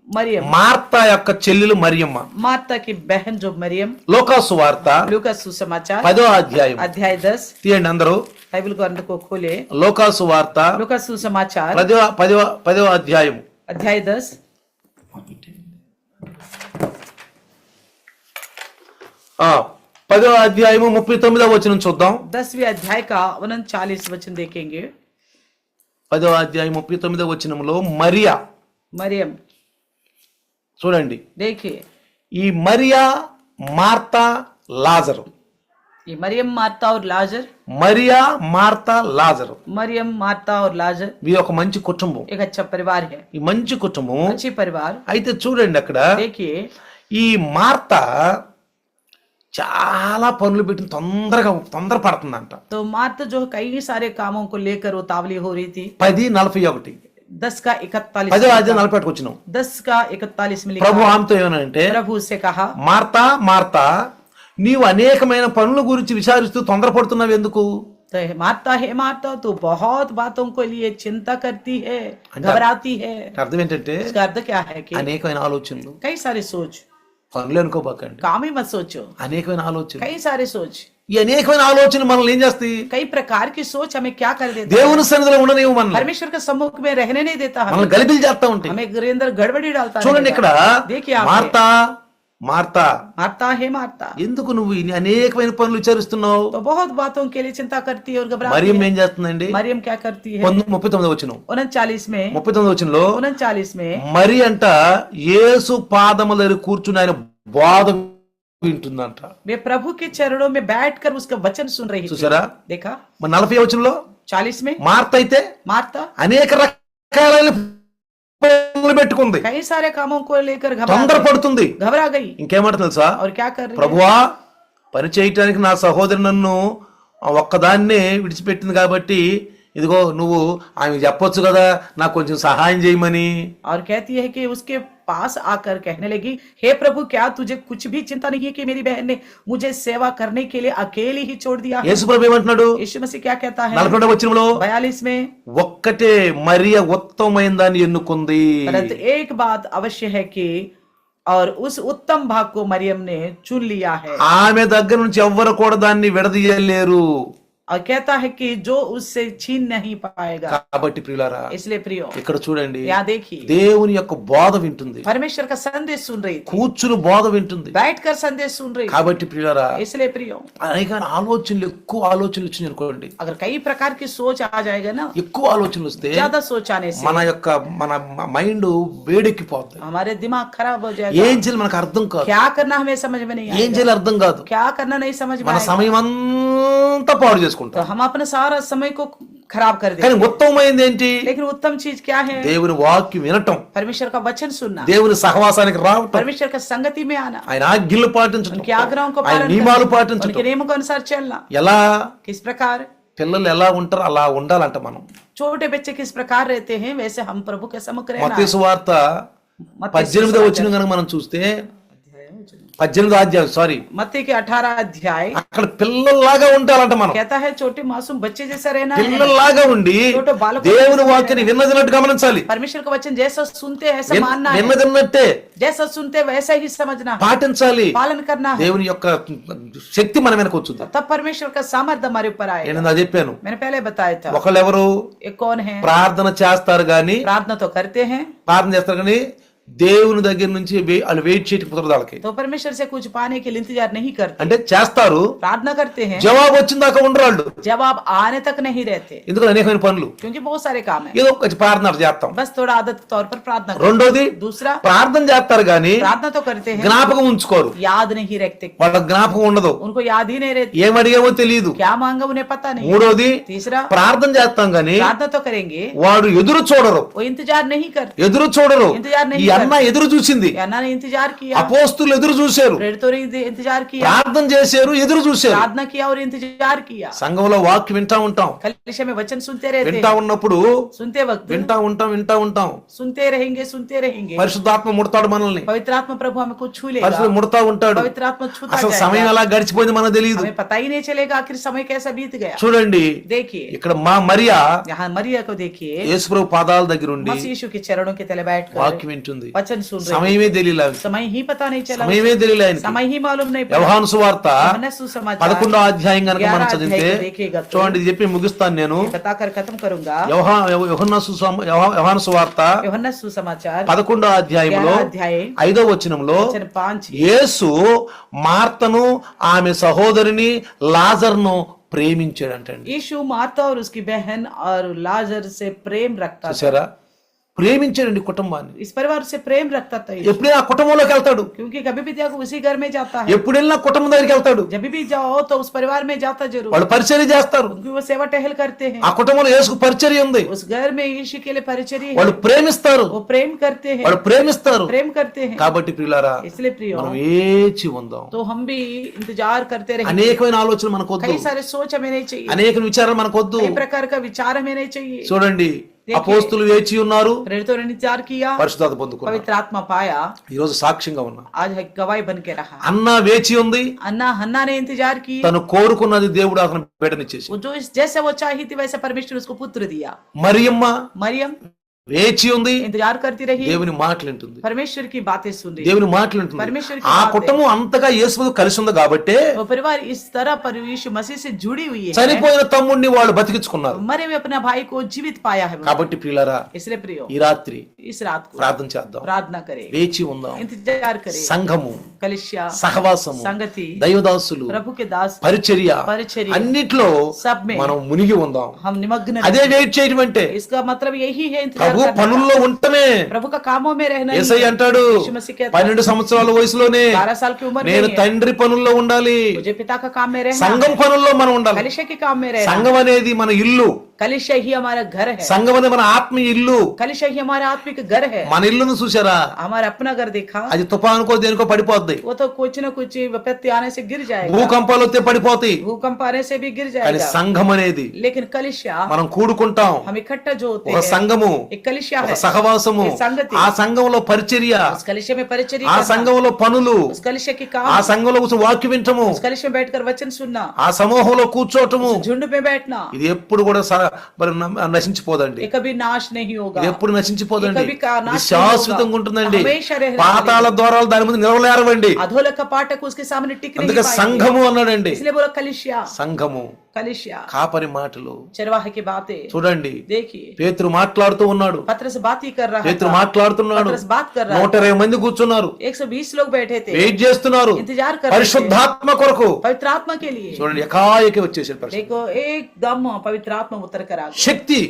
मरियम, మార్తా యొక్క చెల్లెలు మరియమ్మ. माता की बहन जो मरियम. లోకాసు వార్త लूका सुसमाचार 10వ అధ్యాయం अध्याय 10, తీయండి అందరూ. बाइबल ग्रंथ को खोले. లోకాసు వార్త लूका सुसमाचार 10వ అధ్యాయం अध्याय 10, 10వ అధ్యాయము 39వ వచనం చూద్దాం. 10वें अध्याय का 39 वचन देखेंगे. 10వ అధ్యాయం 39వ వచనంలో మరియా मरियम చూడండి. देखिए, ఈ మరియా, మార్తా, లాజరు. ये मरियम, मार्ता और लाजर. మరియా, మార్తా, లాజరు मरियम, मार्ता और लाजर ఇది ఒక మంచి కుటుంబం. एक अच्छा परिवार है, ఈ మంచి కుటుంబం. अच्छी परिवार. అయితే చూడండి అక్కడ देखिए, ఈ మార్తా చాలా పనులు పెట్టి తొందర పడుతుందంట. तो मार्ता जो कई सारे कामों को लेकर उतावली हो रही थी. 10:41 10 का 41 10వ అధ్యాయం 41 వచ్చినాం. 10 का 41 में ప్రభు लिखा, ఆమెతో ఏమనంటే, प्रभु से कहा, మార్తా, మార్తా, నీవు అనేకమైన పనుల గురించి విచారిస్తూ తొందరపడుతున్నావు ఎందుకు? तो हे मार्ता तू बहुत बातों को लिए चिंता करती है, घबराती है. అర్థం ఏంటంటే इसका अर्थ क्या है कि అనేకమైన ఆలోచనలు. कई सारे सोच, పనులు అనుకోబాకండి, काम ही मत सोचो, అనేకమైన ఆలోచనలు. कई सारे सोच, ఈ అనేకమైన ఆలోచనలు మనల్ని ఏం చేస్తాయి? कई प्रकार की सोच हमें क्या कर देता है? దేవుని సన్నిధిలో ఉండనివ్వు మనల్ని. परमेश्वर के सम्मुख में रहने नहीं देता, మనల్ని గలిబిలి చేస్తా ఉంటాయి. हमें घर अंदर गड़बड़ी डालता है. చూడండి ఇక్కడ देखिए आप, మార్తా, మార్తా, मारता है मारता, ఎందుకు నువ్వు ఇన్ని అనేకమైన పనులు విచారిస్తున్నావు? तो बहुत बातों के लिए चिंता करती है और घबराती మరియం है. ఏం చేస్తుందండి? मरियम क्या करती है? 39వ వచనం 39 में 39వ వచనంలో 39 में మరి అంట యేసు పాదముల దగ్గర కూర్చుని ఆయన బోధ వింటుందంట. वे प्रभु के चरणों में बैठकर उसका वचन सुन रही थी. చూసారా? देखा? మరి 40వ వచనంలో 40 में మార్త అయితే मार्ता అనేక రకాలైన పనులు పెట్టుకుంది, कई सारे कामों को लेकर తొందరపడుతుంది. घबरा गई. ఇంకేమంట తెలుసా? और क्या कर रही है? ప్రభువా, పని చేయటానికి నా సహోదరు నన్ను ఒక్కదాన్నే విడిచిపెట్టింది కాబట్టి ఇదిగో నువ్వు ఆమె చెప్పొచ్చు కదా నాకు కొంచెం సహాయం చేయమని. और कहती है कि उसके पास आकर कहने लगी, हे प्रभु, क्या तुझे कुछ भी चिंता नहीं है कि मेरी बहन ने मुझे सेवा करने के लिए अकेले ही छोड़ दिया है? యేసు ప్రభు ఏమంటున్నాడు? यीशु मसीह क्या कहता है? 42వ వచనంలో 42 में, ఒక్కటే మరియ ఉత్తమమైన దాన్ని ఎన్నుకుంది. परंतु एक बात अवश्य है कि और उस उत्तम भाग को मरियम ने चुन लिया है. ఆమె దగ్గర నుంచి ఎవ్వరు కూడా దాన్ని విడదీయలేరు. और कहता है कि जो उससे छीन नहीं पाएगा. కాబట్టి ప్రియులారా, इसलिए प्रियो, ఇక్కడ చూడండి, यहाँ देखिए, దేవుని యొక్క బోధ వింటుంది, परमेश्वर का संदेश सुन रही थी, కూర్చుని బోధ వింటుంది. बैठकर संदेश सुन रही थी. కాబట్టి ప్రియులారా, इसलिए प्रियो, అనేక ఆలోచనలు, ఎక్కువ ఆలోచనలు వచ్చినాయి అనుకోండి, अगर कई प्रकार की सोच आ जाएगा ना, ఎక్కువ ఆలోచనలు వస్తే ज्यादा सोच आने से మన మైండ్ వేడెక్కిపోతుంది. हमारे दिमाग खराब हो जाएगा. ఏం చేయాలి మనకు అర్థం కాదు, क्या करना हमें समझ में नहीं ఏం आएगा, చేయాలి అర్థం కాదు. क्या करना नहीं समझ में మన आएगा. సమయం అంతా పాడు तो చేసుకుంటాం. हम अपने सारा समय को खराब कर కానీ देंगे. ఉత్తమమైనది ఏంటి? लेकिन उत्तम चीज क्या है? దేవుని వాక్యం వినటం, परमेश्वर का वचन सुनना, దేవుని సహవాసానికి రావటం, परमेश्वर का संगति में आना, ఆయన ఆజ్ఞలు పాటించడం, उनकी आग्रहों को ఆయన पालन నియమాలు करना, పాటించడం. उनके नियमों के अनुसार चलना. ఎలా किस प्रकार పిల్లలు ఎలా ఉంటారో అలా ఉండాలంట మనం. छोटे बच्चे किस प्रकार रहते हैं वैसे हम प्रभु के सम्मुख रहना. మత్తయి సువార్త मत्ती 18వ వచనం కనుక మనం చూస్తే 18వ అధ్యాయం मत्ती के 18 अध्याय అక్కడ పిల్లల్లాగా ఉండాలంట మనం. कहता है छोटे मासूम बच्चे जैसा रहना है. పిల్లల్లాగా ఉండి छोटे बालकों దేవుని వాక్యాన్ని విన్నదినట్టు గమనించాలి. परमेश्वर का वचन जैसा सुनते हैं ऐसा मानना है, విన్నదిన్నట్టే जैसा सुनते वैसा ही समझना है, పాటించాలి. पालन करना है. దేవుని యొక్క శక్తి మన వెనక వచ్చింది. तब परमेश्वर का सामर्थ्य हमारे ऊपर आएगा. నేను అది చెప్పాను. मैंने पहले बताया था. ఒకళ్ళు ఎవరు ये कौन है? ప్రార్థన చేస్తారు గాని, प्रार्थना तो करते हैं, ప్రార్థన చేస్తారు కానీ దేవుని దగ్గర నుంచి వాళ్ళు వెయిట్ చేయటం కుదరదు వాళ్ళకి. तो परमेश्वर से कुछ पाने के लिए इंतजार नहीं करते. అంటే చేస్తారు, प्रार्थना करते हैं, జవాబు వచ్చిన దాకా ఉండరు వాళ్ళు. जवाब आने तक नहीं रहते, ఎందుకంటే అనేకమైన పనులు, क्योंकि बहुत सारे काम है. ఏదో ఒక ప్రార్థన చేస్తాం. बस थोड़ा आदत के तौर पर प्रार्थना करते రెండోది हैं. दूसरा, ప్రార్థన చేస్తారు గాని प्रार्थना तो करते हैं, జ్ఞాపకం ఉంచుకోరు. याद नहीं रखते, వాళ్ళ జ్ఞాపకం ఉండదు, उनको याद ही नहीं रहती, ఏమడిగామో తెలియదు. क्या मांगा उन्हें पता नहीं. మూడోది तीसरा, ప్రార్థన చేస్తాం గాని प्रार्थना तो करेंगे, వాడు ఎదురు చూడరు, वो इंतजार नहीं करते. ఎదురు చూడరు. ఇంతజార్ नहीं ఈ అన్న ఎదురు చూసింది, अन्ना ने इंतजार किया, అపోస్తులు ఎదురు చూశారు, प्रेरितों ने इंतजार किया, ప్రార్థన చేశారు, ఎదురు చూశారు. प्रार्थना किया और इंतजार किया. సంఘంలో వాక్యం వింటా ఉంటాం, कलीसिया में वचन सुनते रहते వింటా हैं, ఉన్నప్పుడు सुनते वक्त వింటా ఉంటాం. सुनते रहेंगे. పరిశుద్ధాత్మ ముడతాడు మనల్ని, पवित्र आत्मा प्रभु हमें कुछ छू लेगा, పరిశుద్ధ ముడతా ఉంటాడు. पवित्र आत्मा छूता అసలు సమయం जाएगा, ఎలా గడిచిపోయింది మనకు తెలియదు. हमें पता ही नहीं चलेगा आखिर समय कैसा बीत गया. చూడండి देखिए, ఇక్కడ మా మరియా यहाँ मरिया को देखिए, యేసు ప్రభు పాదాల దగ్గర ఉండి मसीह यीशु के चरणों के तले बैठकर వాక్యం వింటుంది. ఉంది, वचन सुन रहे సమయమే తెలియలే, समय ही पता नहीं चला, సమయమే తెలియలే ఆయనకి. समय ही मालूम नहीं पड़ा। యోహాను సువార్త यूहन्ना सुसमाचार 11వ అధ్యాయం కనుక మనం 11 చదివితే अध्याय को देखिएगा तो చూడండి, ఇది చెప్పి ముగిస్తాను నేను. बताकर खत्म करूंगा। యోహాను సువార్త यूहन्ना सुसमाचार 11వ అధ్యాయంలో 11 अध्याय 5వ వచనంలో वचन 5, యేసు మార్తను ఆమె సహోదరిని లాజర్ను ప్రేమించాడంటండి. यीशु मार्था और उसकी बहन और लाजर से प्रेम रखता था। చూసారా, ప్రేమించాడండి కుటుంబాన్ని. इस परिवार से प्रेम रखता था यीशु। ఎప్పుడైనా ఆ కుటుంబంలోకి వెళ్తాడు, क्योंकि कभी भी देखो उसी घर में जाता है, ఎప్పుడు వెళ్ళినా కుటుంబం దగ్గరికి వెళ్తాడు. जब भी जाओ तो उस परिवार में जाता जरूर, వాళ్ళు పరిచర్య చేస్తారు. क्योंकि वो सेवा टहल करते हैं। ఆ కుటుంబంలో యేసుకు పరిచర్య ఉంది. उस घर में यीशु के लिए परिचर्या है, వాళ్ళు ప్రేమిస్తారు, वो प्रेम करते हैं, వాళ్ళు ప్రేమిస్తారు. प्रेम करते हैं। కాబట్టి ప్రియులారా, इसलिए प्रियो, మనం వేచి ఉందాం. तो हम भी इंतजार करते रहे। అనేకమైన ఆలోచనలు మనకొద్దు, कई सारे सोच हमें नहीं चाहिए, అనేక విచారాలు మనకొద్దు. कई प्रकार का विचार हमें नहीं चाहिए। చూడండి, అపోస్తులు వేచి ఉన్నారు, प्रेरितों ने इंतजार किया, పరిశుద్ధాత్మ పొందుకున్నారు. पवित्र आत्मा पाया, ఈ రోజు సాక్ష్యంగా ఉన్నా. आज गवाही बन के रहा। అన్న వేచి ఉంది, हन्ना ने इंतजार की, తను కోరుకున్నది దేవుడు అతను బిడ్డనిచ్చేసి. वो जो जैसे वो चाही थी वैसे परमेश्वर उसको पुत्र दिया। మరియమ్మ मरियम వేచి ఉంది, इंतजार करती रही, దేవుని మాటలు వింటుంది, परमेश्वर की बातें सुन रही। దేవుని మాటలు వింటుంది. परमेश्वर की ఆ बातें। కుటుంబం అంతగా యేసుతో కలిసి ఉంది కాబట్టి वो परिवार इस तरह पर यीशु मसीह से जुड़ी हुई है, చనిపోయిన తమ్ముడిని వాళ్ళు బతికించుకున్నారు. मरे हुए अपने भाई को जीवित पाया है। కాబట్టి ప్రియులారా, इसलिए प्रियो, ఈ రాత్రి इस रात को ప్రార్థన చేద్దాం, प्रार्थना करे, వేచి ఉందాం. इंतजार करे। సంఘము, कलिसिया, సహవాసము, संगति, దైవదాసులు, प्रभु के दास, పరిచర్య, परिचर्या, అన్నిట్లో सब में మనం మునిగి ఉందాం. हम निमग्न అదే रहे। వెయిట్ చేయడం అంటే इसका मतलब यही है, इंतजार ప్రభు करना। పనుల్లో ఉంటమే. प्रभु का कामों में रहना ही యేసయ్య है। అంటాడు, यीशु मसीह कहता है, 12 సంవత్సరాల వయసులోనే 12 साल की उम्र में నేను ही है, తండ్రి పనుల్లో ఉండాలి, मुझे पिता का काम में रहना, సంఘం పనుల్లో మనం ఉండాలి. कलिशा के काम में रहना। సంఘం అనేది మన ఇల్లు, कलिशा ही हमारा घर है, సంఘం అనేది మన ఆత్మీయ ఇల్లు. कलिशा ही हमारा आत्मिक घर है। మన ఇల్లును చూసారా, हमारा अपना घर देखा, అది తుఫానుకో దేనికో పడిపోద్ది, वो तो कुछ न कुछ विपत्ति आने से गिर जाएगा, భూకంపాలు వస్తే పడిపోతాయి. भूकंप आने से भी गिर కానీ जाएगा। సంఘం అనేది लेकिन कलिशा, మనం కూడుకుంటాం, हम इकट्ठा जो होते ఒక हैं, సంఘము, एक कलिशा ఒక है, సహవాసము, एक संगति, ఆ సంఘంలో పరిచర్య, उस कलिशा में परिचर्या ఆ करना, సంఘంలో పనులు, उस कलिशा के ఆ काम, సంఘంలో కూర్చొని వాక్యం వింటము, उस कलिशा में बैठकर वचन सुनना, ఆ సమూహంలో కూర్చోటము, झुंड में बैठना, ఇది ఎప్పుడు కూడా మరి నశించిపోదండి. ये कभी नाश नहीं होगा, ఇది ఎప్పుడు నశించిపోదండి. ये कभी का ఇది नाश नहीं శాశ్వతంగా होगा, ఉంటుందండి. हमेशा रहने పాతాళ ద్వారాలు దాని ముందు నిలవలేరవండి. अधोलोक का पाठक उसके सामने टिक नहीं అందుకే पाएंगे। సంఘము అన్నాడండి. इसलिए बोला कलिसिया, సంఘము, कलिसिया, కాపరి మాటలు चरवाहे की बातें చూడండి. देखिए, పేతురు మాట్లాడుతూ ఉన్నాడు, पत्रस बात ही कर रहा పేతురు था, మాట్లాడుతున్నాడు. पत्रस बात कर रहा 120 మంది కూర్చున్నారు, था, 120 लोग बैठे थे, వెయిట్ చేస్తున్నారు इंतजार कर रहे थे పరిశుద్ధాత్మ కొరకు. पवित्र आत्मा के लिए। చూడండి, ఎకాయకి వచ్చేసాడు పరిశుద్ధ देखो एकदम पवित्र आत्मा उतर कर आ गया, శక్తి.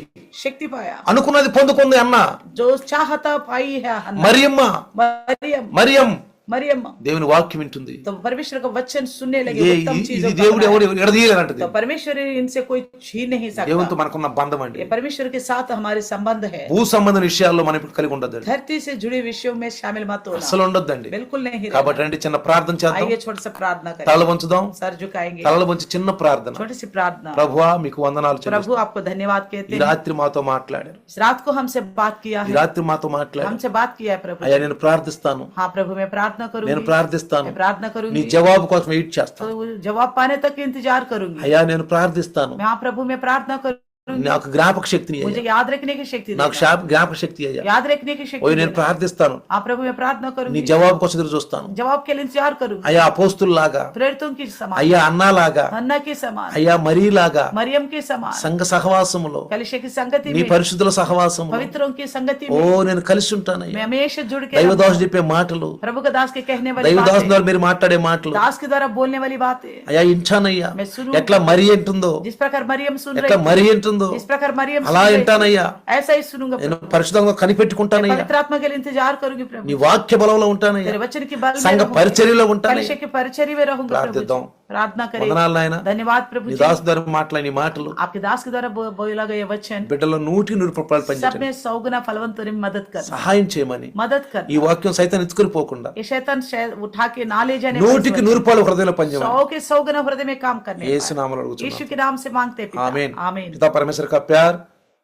शक्ति पाया, అనుకున్నది పొందుకుంది అన్న. जो चाहता पाई है हन्ना। మరియమ్మ, मरियम, మరియం मरियम దేవుని వాక్యం వింటుంది. तो परमेश्वर का वचन सुनने लगे, ఇది उत्तम चीजों ఇది का దేవుడు बनाया। ఎవరు ఎడదీయలేనంటది. तो परमेश्वर इनसे कोई छीन नहीं దేవునితో सकता। మనకున్న బంధం అండి. ये परमेश्वर के साथ हमारे संबंध है। భూ సంబంధ విషయాల్లో మనం ఇప్పుడు కలిగి ఉండొద్దండి, धरती से जुड़े विषयों में शामिल मत होना, అసలు ఉండొద్దండి. बिल्कुल नहीं रहना। కాబట్టి రండి చిన్న ప్రార్థన చేద్దాం. आइए छोटा सा प्रार्थना करें, తల వంచుదాం, सर झुकाएंगे, తలలు వంచి చిన్న ప్రార్థన. छोटी सी प्रार्थना। ప్రభువా మీకు వందనాలు చెల్లిస్తున్నాను. प्रभु आपको धन्यवाद कहते ఈ हैं, రాత్రి మాతో మాట్లాడారు, इस रात को हमसे बात किया ఈ है, రాత్రి మాతో మాట్లాడారు. हमसे बात किया है प्रभु। అయ్యా నేను ప్రార్థిస్తాను, हाँ प्रभु, मैं प्रार्थना నేను करूंगी, ప్రార్థిస్తాను, मैं प्रार्थना నీ करूंगी, జవాబు కోసం వెయిట్ చేస్తాను. तो जवाब पाने तक इंतजार करूंगी। అయ్యా నేను ప్రార్థిస్తాను, हाँ प्रभु, मैं प्रार्थना करूंगी, నాకు జ్ఞాపక శక్తిని मुझे అయ్యా, याद रखने की शक्ति నాకు देना, జ్ఞాపక శక్తి అయ్యా. याद रखने की शक्ति ఓయ్ నేను देना। ప్రార్థిస్తాను, हाँ प्रभु, मैं प्रार्थना నీ करूंगी, జవాబు కోసం ఎదురు చూస్తాను. जवाब के लिए इंतजार करूंगी। అయ్యా అపోస్తుల్లాగా, प्रेरितों की समान, అయ్యా అన్నాలాగా, हन्ना के समान, అయ్యా మరీలాగా मरियम के समान, సంఘ సహవాసములో, कलिशा की संगति నీ में, పరిశుద్ధుల సహవాసములో पवित्रों की संगति ఓ में నేను కలిసి ఉంటానయ్యా. मैं हमेशा जुड़ के దైవదాసు रहूंगा। చెప్పే మాటలు, प्रभु का दास के कहने वाली దైవదాసు बातें, ద్వారా మీరు మాట్లాడే మాటలు दास के द्वारा बोलने वाली बातें, అయ్యా ఇంటానయ్యా. मैं सुनूंगा। ఎట్లా మరి ఎంటుందో, जिस प्रकार मरियम सुन ఎట్లా रही మరి ఎంటుందో थी, जिस प्रकार मरियम అలా सुन रही थी, వింటానయ్యా. ऐसा ही सुनूंगा నేను प्रभु। పరిశుద్ధంగా मैं కనిపెట్టుకుంటానయ్యా. पवित्र आत्मा के लिए इंतजार करूंगी प्रभु, నీ వాక్య బలంలో ఉంటానయ్యా. तेरे वचन की बल में సంఘ रहूंगी, పరిచర్యలో ఉంటానయ్యా. कलिशा की परिचर्या में रहूंगा प्रभु ప్రార్థిద్దాం. जी। प्रार्थना करें। వందనాలు నాయన, धन्यवाद प्रभु నీ जी, దాసు ద్వారా మాట్లాడి నీ మాటలు आपके दास के द्वारा बोला गया वचन బిడ్డలో 100% सब పనిచేయండి. में 100 गुना फलवंत होने में मदद करना, సహాయం చేయమని, मदद ఈ करना। వాక్యం సైతం ఎత్తుకొని పోకుండా ये शैतान उठा के ना ले जाने वाली 100% హృదయంలో పనిచేయమని 100 के 100 गुना हृदय में काम करने యేసు पाए। నామములో అడుగుతున్నాను. यीशु के नाम से मांगते हैं पिता, आमीन। आमीन। पिता परमेश्वर का प्यार,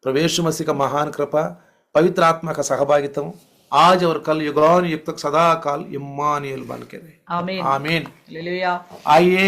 प्रभु यीशु मसीह का महान कृपा, पवित्र आत्मा का सहभागित्व आज और कल युगान युग तक सदा काल इम्मानुएल बन के रहे। आमीन, आमीन। हालेलुया। आइए